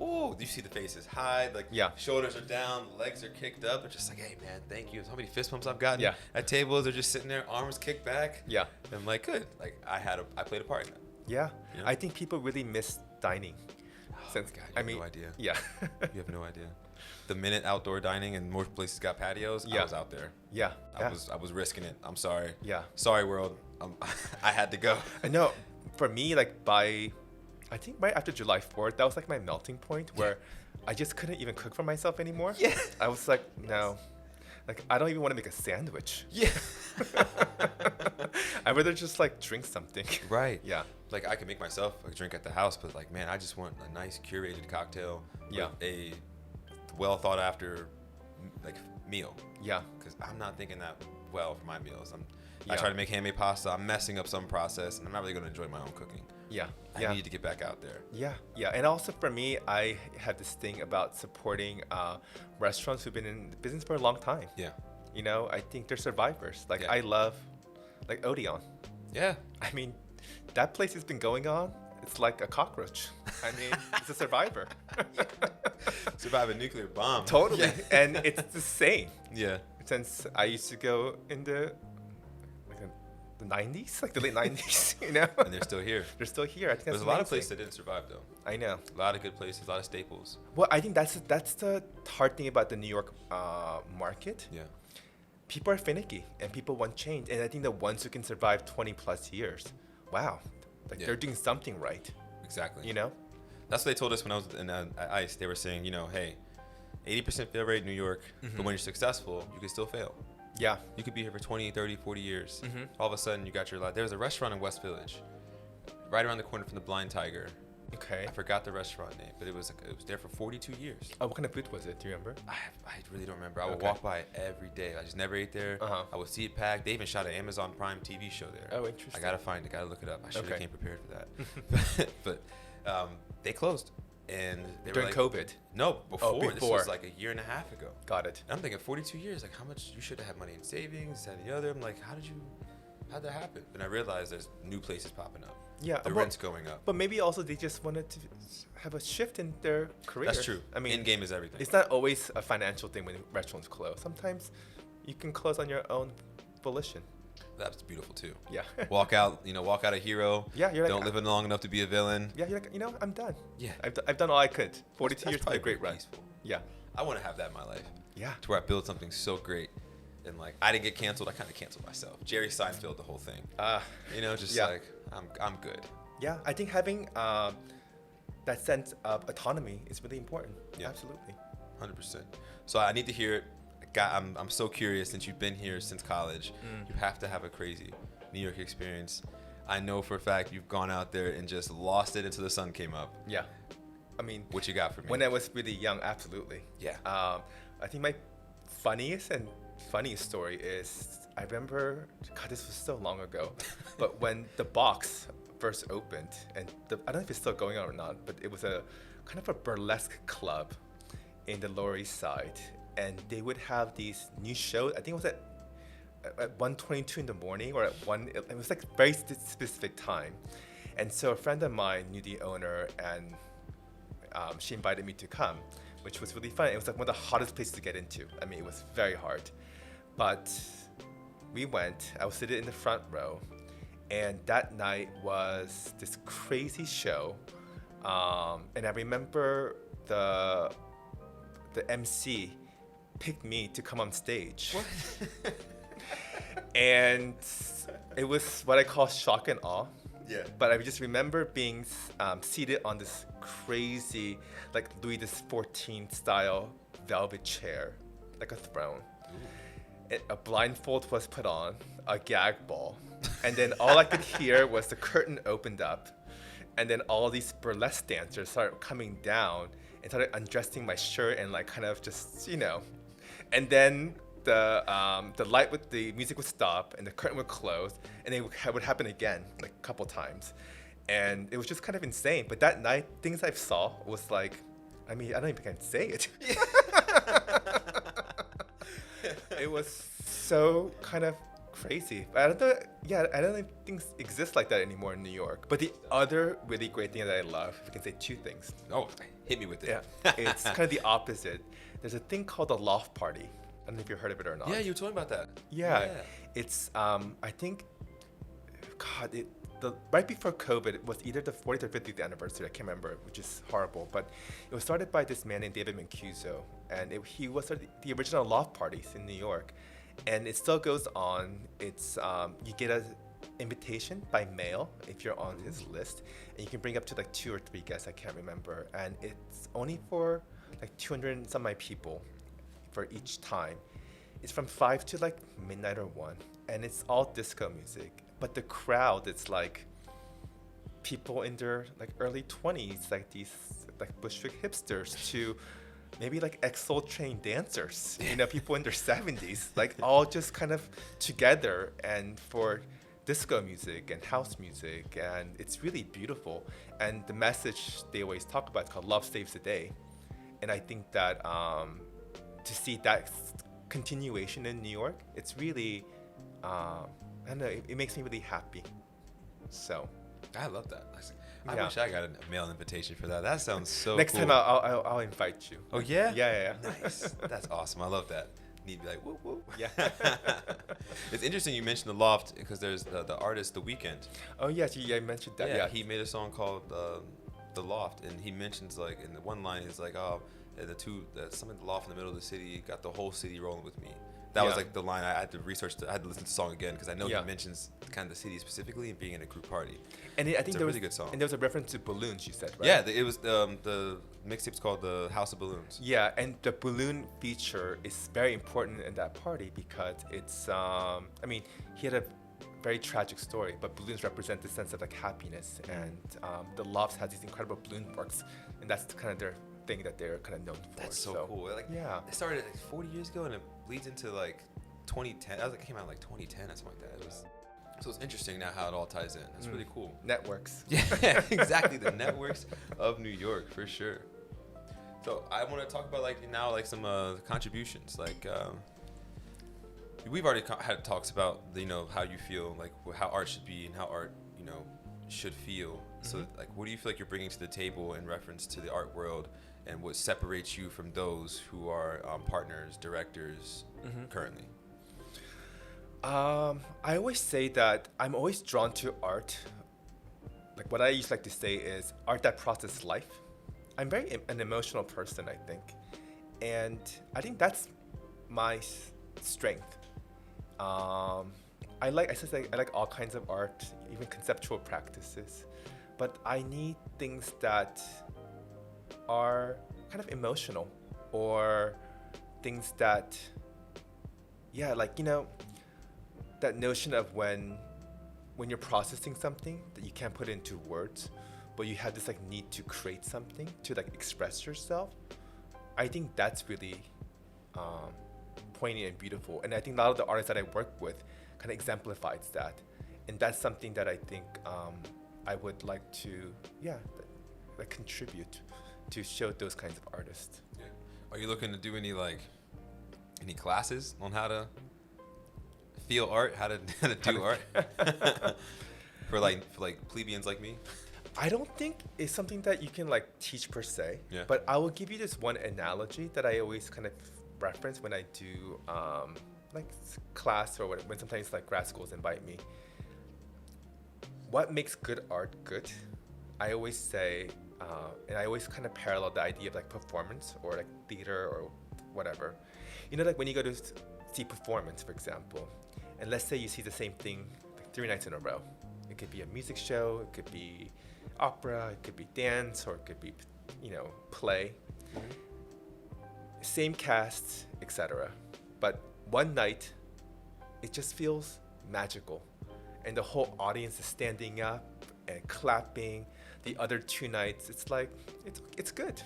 oh, you see the faces hide, like Yeah. shoulders are down, legs are kicked up. They're just like, hey man, thank you. How many fist bumps I've gotten Yeah. at tables? They're just sitting there, arms kicked back. Yeah, And I'm like, good. Like I played a part in that. yeah. Yeah. I think people really miss dining. God, you have no idea. Yeah, You have no idea. The minute outdoor dining and more places got patios, I Yeah. was out there. yeah, yeah. I was risking it. I'm sorry. Yeah. Sorry, world. I had to go. I know. For me, like I think right after July 4th, that was like my melting point where I just couldn't even cook for myself anymore. Yeah. I was like, no, like I don't even want to make a sandwich. Yeah. I'd rather just like drink something. Right. Yeah. Like I can make myself a drink at the house, but like, man, I just want a nice curated cocktail. Yeah. With a well thought after like meal. Yeah. Because I'm not thinking that well for my meals. I Yeah. try to make handmade pasta. I'm messing up some process, and I'm not really going to enjoy my own cooking. Yeah. I need to get back out there. Yeah, yeah, and also for me, I have this thing about supporting restaurants who've been in the business for a long time. Yeah. You know, I think they're survivors. Like Yeah. I love, like Odeon. Yeah. I mean, that place has been going on. It's like a cockroach. I mean, it's a survivor. Survive a nuclear bomb. Totally, Yeah. and it's the same. Yeah. Since I used to go in the the 90s, like the late 90s, you know. And they're still here. They're still here. I think that's There's a lot of amazing. places that didn't survive though. I know. A lot of good places, a lot of staples. Well, I think that's the hard thing about the New York market. Yeah. People are finicky and people want change. And I think the ones who can survive 20 plus years, wow, like Yeah. they're doing something right, Exactly. you know? That's what they told us when I was at ICE. They were saying, hey, 80% fail rate in New York, but when you're successful, you can still fail. Yeah. You could be here for 20, 30, 40 years. All of a sudden, you got your life. There was a restaurant in West Village, right around the corner from the Blind Tiger. Okay. I forgot the restaurant name, but it was there for 42 years. Oh, what kind of food was it? Do you remember? I really don't remember. I would walk by it every day. I just never ate there. I would see it packed. They even shot an Amazon Prime TV show there. Oh, interesting. I gotta find it. Gotta look it up. I should have came prepared for that. but they closed, and they During were like, COVID? No, before. before. This was like a year and a half ago. Got it. And I'm thinking 42 years. Like, how much you should have had money in savings and the other. I'm like, how'd that happen? And I realized there's new places popping up. Yeah, the rent's going up. But maybe also they just wanted to have a shift in their career. That's true. I mean, in-game is everything. It's not always a financial thing when restaurants close. Sometimes you can close on your own volition. That's beautiful too. Yeah. walk out a hero. Yeah, you're like, don't live in long enough to be a villain. Yeah, you're like, I'm done. Yeah. I've done all I could. 42 years probably is a great run. peaceful. Yeah. I want to have that in my life. Yeah. To where I build something so great. And like, I didn't get canceled. I kind of canceled myself. Jerry Seinfeld, the whole thing. Just like, I'm good. Yeah, I think having that sense of autonomy is really important. Yeah. Absolutely. 100%. So I need to hear it. I'm so curious, since you've been here since college. You have to have a crazy New York experience. I know for a fact you've gone out there and just lost it until the sun came up. Yeah. I mean, what you got for me? When I was really young, absolutely. Yeah. I think my funniest story is, I remember, God, this was so long ago, but when the box first opened, and I don't know if it's still going on or not, but it was a kind of a burlesque club in the Lower East Side, and they would have these new shows. I think it was at 1:22 in the morning, or at 1. It was like very specific time, and so a friend of mine knew the owner, and she invited me to come, which was really fun. It was like one of the hottest places to get into. I mean, it was very hard, but we went. I was sitting in the front row. And that night was this crazy show, and I remember the MC picked me to come on stage. What? And it was what I call shock and awe. Yeah. But I just remember being seated on this crazy, like Louis XIV style velvet chair, like a throne. A blindfold was put on, a gag ball, and then all I could hear was the curtain opened up, and then all these burlesque dancers started coming down and started undressing my shirt and like kind of just, and then the light with the music would stop and the curtain would close, and it would happen again like a couple times, and it was just kind of insane. But that night, things I saw was like, I mean, I don't even can say it. It was so kind of crazy. I don't think things exist like that anymore in New York. But the other really great thing that I love, if I can say two things. Oh, hit me with it. Yeah, it's kind of the opposite. There's a thing called the Loft Party. I don't know if you've heard of it or not. Yeah, you were talking about that. Yeah. It's, I think, God, right before COVID, it was either the 40th or 50th anniversary, I can't remember, which is horrible, but it was started by this man named David Mancuso, and he was the original Loft Parties in New York, and it still goes on. It's, you get an invitation by mail if you're on his list, and you can bring up to like 2 or 3 guests, I can't remember, and it's only for like 200 and some odd people for each time. It's from 5 to like midnight or 1, and it's all disco music. But the crowd, it's like people in their like early 20s, like these like Bushwick hipsters, to maybe like ex-Soul Train dancers, people in their 70s, like all just kind of together and for disco music and house music, and it's really beautiful. And the message they always talk about is called "Love Saves the Day," and I think that to see that continuation in New York, it's really. I don't know, it makes me really happy. So, I love that. I wish I got a mail invitation for that. That sounds so Next cool. time I'll invite you. Oh, yeah? Yeah. Nice. That's awesome. I love that. Need to be like, whoop, whoop. Yeah. It's interesting you mentioned the Loft, because there's the artist, The Weeknd. Oh, yes. Yeah, I mentioned that. Yeah. He made a song called The Loft, and he mentions, like, in the one line, he's like, oh, something the loft in the middle of the city got the whole city rolling with me. That was like the line I had to research. I had to listen to the song again because I know Yeah. he mentions kind of the city specifically and being in a group party. And I think It's a there really was good song. And there was a reference to balloons. You said, right? Yeah, it was the mixtape's called the House of Balloons. Yeah, and the balloon feature is very important in that party because it's. I mean, he had a very tragic story, but balloons represent the sense of like happiness, and the Lofts has these incredible balloon works, and that's kind of their thing that they're kind of known for. That's so cool. Like, yeah, it started like 40 years ago and it bleeds into like 2010. That was like, it came out in like 2010 or something like that. So it's interesting now how it all ties in. That's really cool. Networks. Yeah, exactly. The networks of New York for sure. So I want to talk about like now like some contributions. Like we've already had talks about how you feel like how art should be and how art should feel. So like what do you feel like you're bringing to the table in reference to the art world, and what separates you from those who are partners, directors currently? I always say that I'm always drawn to art. Like what I used to like to say is art that processes life. I'm very an emotional person, I think, and I think that's my strength. I like all kinds of art, even conceptual practices, but I need things that are kind of emotional, or things that, that notion of when you're processing something that you can't put into words, but you have this like need to create something to like express yourself. I think that's really poignant and beautiful, and I think a lot of the artists that I work with kind of exemplifies that, and that's something that I think I would like to contribute to show those kinds of artists. Yeah. Are you looking to do any classes on how to feel art, how to do art for plebeians like me? I don't think it's something that you can like teach per se, Yeah. but I will give you this one analogy that I always kind of reference when I do class, or when sometimes like grad schools invite me. What makes good art good? I always say, and I always kind of parallel the idea of like performance or like theater or whatever. Like when you go to see performance, for example, and let's say you see the same thing like 3 nights in a row. It could be a music show, it could be opera, it could be dance, or it could be, play. Same cast, etc. But one night, it just feels magical, and the whole audience is standing up and clapping. The other 2 nights, it's like it's good.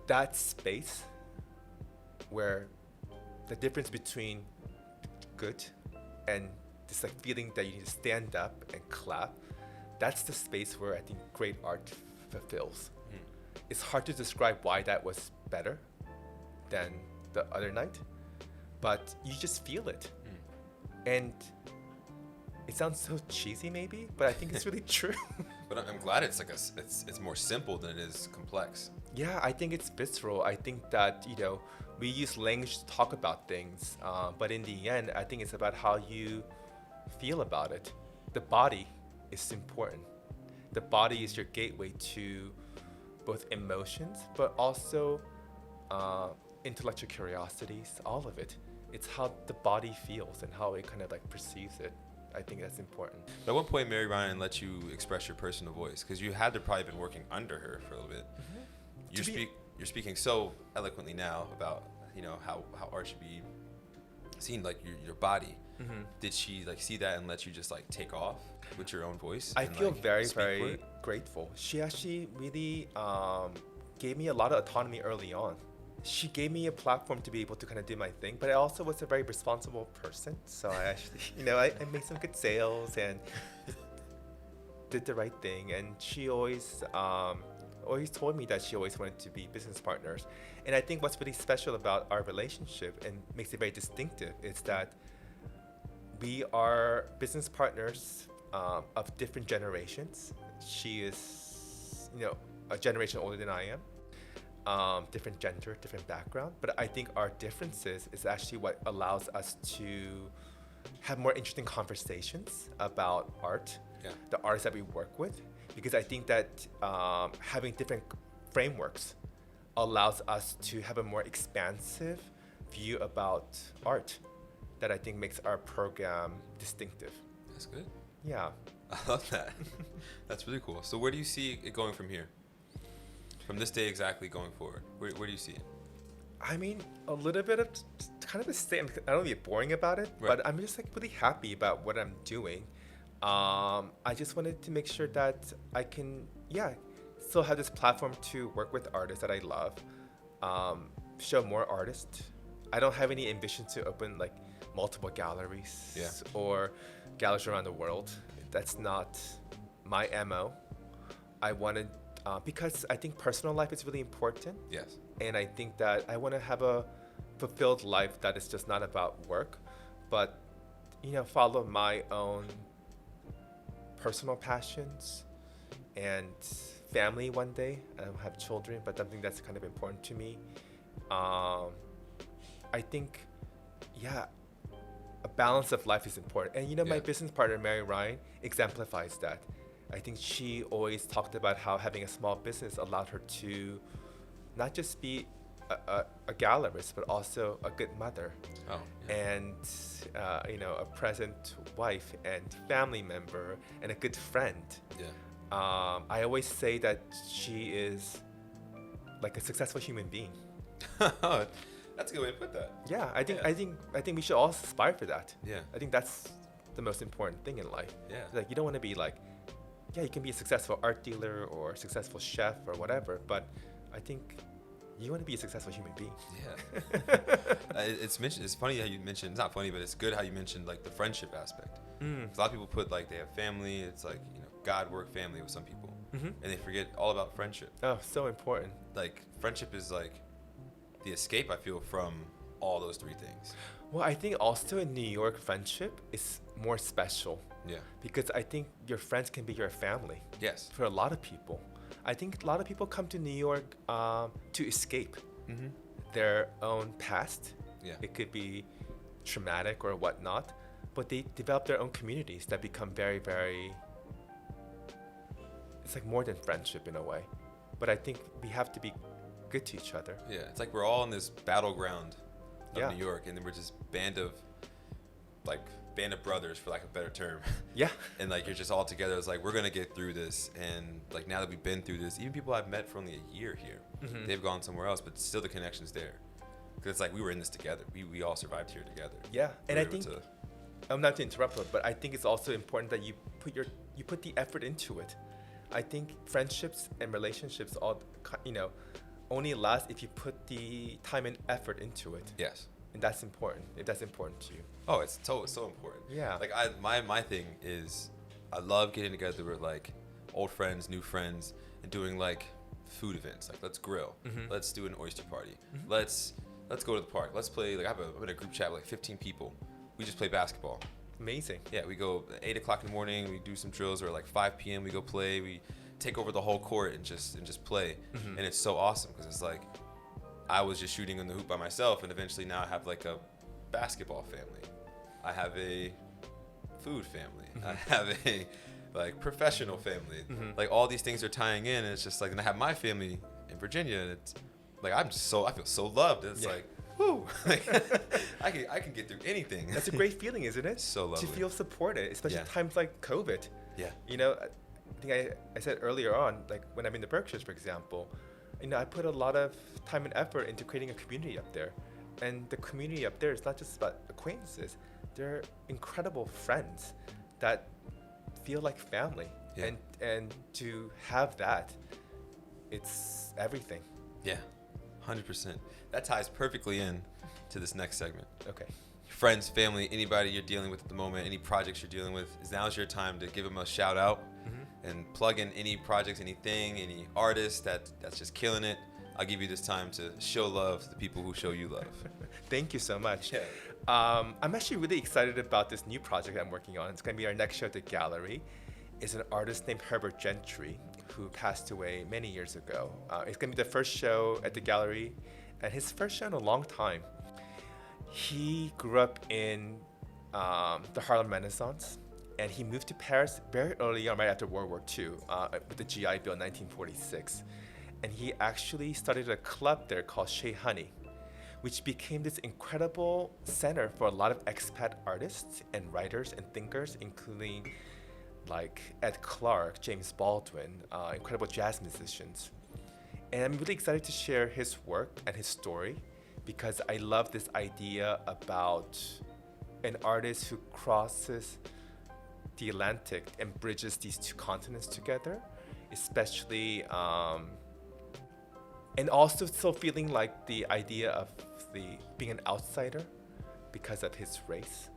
That space where the difference between good and this like feeling that you need to stand up and clap, that's the space where I think great art fulfills. It's hard to describe why that was better than the other night, but you just feel it. And it sounds so cheesy maybe, but I think it's really true. But I'm glad it's like it's more simple than it is complex. Yeah, I think it's visceral. I think that, we use language to talk about things, but in the end, I think it's about how you feel about it. The body is important. The body is your gateway to both emotions, but also intellectual curiosities, all of it. It's how the body feels and how it kind of like perceives it. I think that's important. At what point Mary Ryan let you express your personal voice? Because you had to probably been working under her for a little bit. You're speaking so eloquently now about how art should be seen, like your body. Did she like see that and let you just like take off with your own voice? I and, feel like, very, speak for very it? grateful. She actually really gave me a lot of autonomy early on. She gave me a platform to be able to kind of do my thing, but I also was a very responsible person. So I actually, I made some good sales and did the right thing. And she always told me that she always wanted to be business partners. And I think what's really special about our relationship and makes it very distinctive is that we are business partners of different generations. She is, a generation older than I am. Different gender, different background, but I think our differences is actually what allows us to have more interesting conversations about art, the artists that we work with, because I think that having different frameworks allows us to have a more expansive view about art that I think makes our program distinctive. That's good. Yeah. I love that. That's really cool. So where do you see it going from here? From this day exactly going forward? Where do you see it? I mean, a little bit of kind of the same. I don't want to be boring about it, Right. but I'm just like really happy about what I'm doing. I just wanted to make sure that I can, still have this platform to work with artists that I love, show more artists. I don't have any ambition to open like multiple galleries or galleries around the world. That's not my MO. I wanted, because I think personal life is really important. Yes. And I think that I want to have a fulfilled life that is just not about work, but, follow my own personal passions and family one day. I don't have children, but something that's kind of important to me. I think, a balance of life is important. And, my business partner, Mary Ryan, exemplifies that. I think she always talked about how having a small business allowed her to not just be a gallerist, but also a good mother. Oh. And, a present wife and family member and a good friend. Yeah. I always say that she is like a successful human being. That's a good way to put that. Yeah, I think we should all aspire for that. Yeah. I think that's the most important thing in life. Yeah. Like, you don't want to be like, you can be a successful art dealer or a successful chef or whatever, but I think you want to be a successful human being. Yeah. It's funny how you mentioned, it's not funny, but it's good how you mentioned like the friendship aspect. A lot of people put like they have family, it's like, God, work, family with some people. And they forget all about friendship. Oh, so important. Like friendship is like the escape, I feel, from all those three things. Well, I think also in New York, friendship is more special. Yeah. Because I think your friends can be your family. Yes. For a lot of people. I think a lot of people come to New York to escape their own past. Yeah. It could be traumatic or whatnot, but they develop their own communities that become very, very, it's like more than friendship in a way. But I think we have to be good to each other. Yeah. It's like we're all in this battleground of New York, and then we're just band of brothers, for lack of a better term. Yeah. And like you're just all together. It's like we're gonna get through this, and like now that we've been through this, even people I've met for only a year here, they've gone somewhere else, but still the connection's there. Because it's like we were in this together. We all survived here together. Yeah, and I think I'm not to interrupt, but I think it's also important that you put the effort into it. I think friendships and relationships all only last if you put the time and effort into it. Yes. And that's important. If that's important to you. Oh, it's so important. Yeah. Like my thing is, I love getting together with like old friends, new friends, and doing like food events. Like let's grill, let's do an oyster party, let's go to the park, let's play. Like I'm in a group chat with like 15 people. We just play basketball. Amazing. Yeah, we go at 8 o'clock in the morning. We do some drills, or like 5 p.m. we go play. We take over the whole court and just play, and it's so awesome because it's like I was just shooting in the hoop by myself, and eventually now I have like a basketball family. I have a food family. I have a like professional family. Like all these things are tying in, and it's just like, and I have my family in Virginia, and it's like I feel so loved. It's like, whoo, like, I can get through anything. That's a great feeling, isn't it? So lovely. To feel supported, especially times like COVID. Yeah. I think I said earlier on, like when I'm in the Berkshires, for example, I put a lot of time and effort into creating a community up there. And the community up there is not just about acquaintances. They're incredible friends that feel like family. Yeah. And to have that, it's everything. Yeah, 100%. That ties perfectly in to this next segment. Okay. Friends, family, anybody you're dealing with at the moment, any projects you're dealing with, now's your time to give them a shout out and plug in any projects, anything, any artist that's just killing it. I'll give you this time to show love to the people who show you love. Thank you so much. Yeah. I'm actually really excited about this new project I'm working on. It's going to be our next show at the gallery. It's an artist named Herbert Gentry, who passed away many years ago. It's going to be the first show at the gallery, and his first show in a long time. He grew up in the Harlem Renaissance, and he moved to Paris very early on, right after World War II, with the GI Bill in 1946. And he actually started a club there called Shea Honey, which became this incredible center for a lot of expat artists and writers and thinkers, including like Ed Clark, James Baldwin, incredible jazz musicians. And I'm really excited to share his work and his story because I love this idea about an artist who crosses the Atlantic and bridges these two continents together, especially, and also still feeling like the idea of being an outsider because of his race.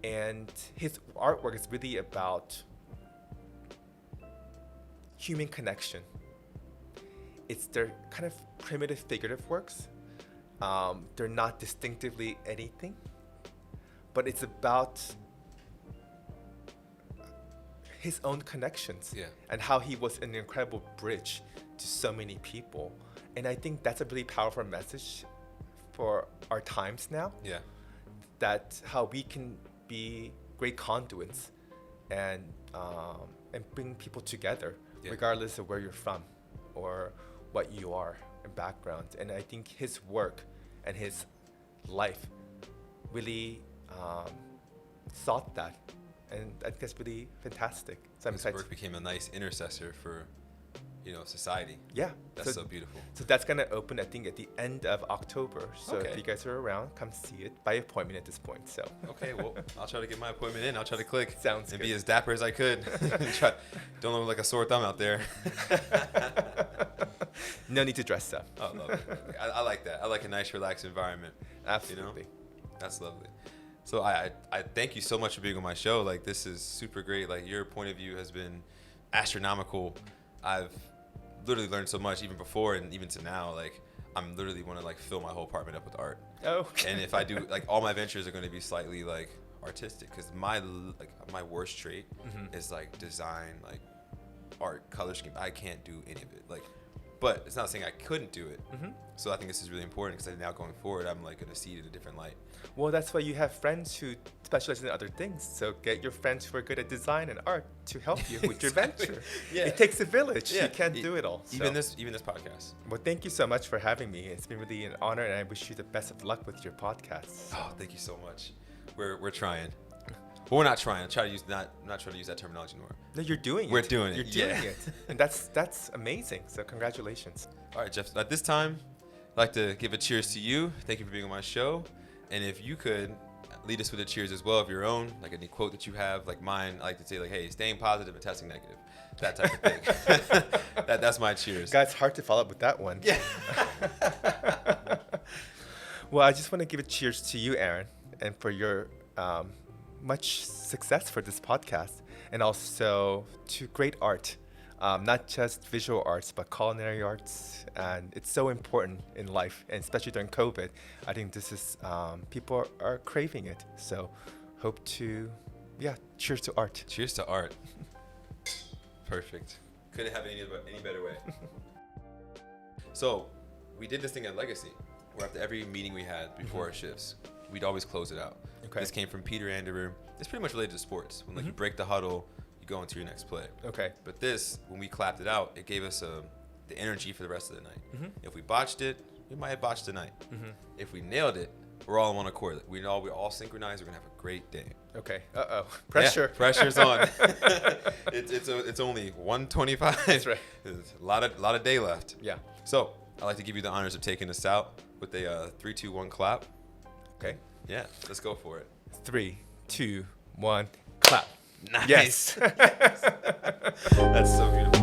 And his artwork is really about human connection. It's their kind of primitive figurative works. They're not distinctively anything, but it's about his own connections and how he was an incredible bridge to so many people. And I think that's a really powerful message for our times now. Yeah. That how we can be great conduits and bring people together, regardless of where you're from or what you are and background. And I think his work and his life really sought that. And I think that's really fantastic. So his work became a nice intercessor for, society. Yeah. That's so beautiful. So that's going to open, I think, at the end of October. So Okay. if you guys are around, come see it by appointment at this point. So Okay, well, I'll try to get my appointment in. I'll try to click. Sounds and good. be as dapper as I could. Don't look like a sore thumb out there. No need to dress up. Oh, lovely. I like that. I like a nice, relaxed environment. Absolutely. That's lovely. So I thank you so much for being on my show. Like, this is super great. Like, your point of view has been astronomical. I've literally learned so much even before and even to now. Like, I'm literally want to like fill my whole apartment up with art. Oh, okay. And if I do, like, all my ventures are going to be slightly like artistic, because my worst trait is like design, like art, color scheme. I can't do any of it. Like, but it's not saying I couldn't do it. So I think this is really important because now going forward, I'm like going to see it in a different light. Well, that's why you have friends who specialize in other things. So get your friends who are good at design and art to help you with your venture. Yeah. It takes a village. Yeah. You can't do it all. Even So- this podcast. Well, thank you so much for having me. It's been really an honor, and I wish you the best of luck with your podcast. Oh, thank you so much. We're trying. Well, we're not trying. I'm not trying to use that terminology anymore. No, you're doing it. We're doing it, You're doing yeah. it. And that's amazing. So congratulations. All right, Jeff. At this time, I'd like to give a cheers to you. Thank you for being on my show. And if you could lead us with a cheers as well of your own, like any quote that you have, like mine, I like to say, like, hey, staying positive and testing negative. That type of thing. That's my cheers. God, it's hard to follow up with that one. Yeah. Well, I just want to give a cheers to you, Aaron, and for your much success for this podcast, and also to great art, not just visual arts, but culinary arts. And it's so important in life, and especially during COVID. I think this is, people are craving it. So hope to, cheers to art. Cheers to art. Perfect. Couldn't have it any better way. So we did this thing at Legacy, where after every meeting we had before our shifts, we'd always close it out. Okay. This came from Peter Anderer. It's pretty much related to sports. When like you break the huddle, you go into your next play. Okay. But this, when we clapped it out, it gave us the energy for the rest of the night. If we botched it, we might have botched the night. If we nailed it, we're all on one accord. We're all synchronized. We're gonna have a great day. Okay. Pressure. Yeah, pressure's on. It's only 1:25. That's right. There's a lot of day left. Yeah. So I'd like to give you the honors of taking us out with a 3, 2, 1 clap. Okay. Yeah, let's go for it. 3, 2, 1, clap. Nice. Yes. That's so beautiful.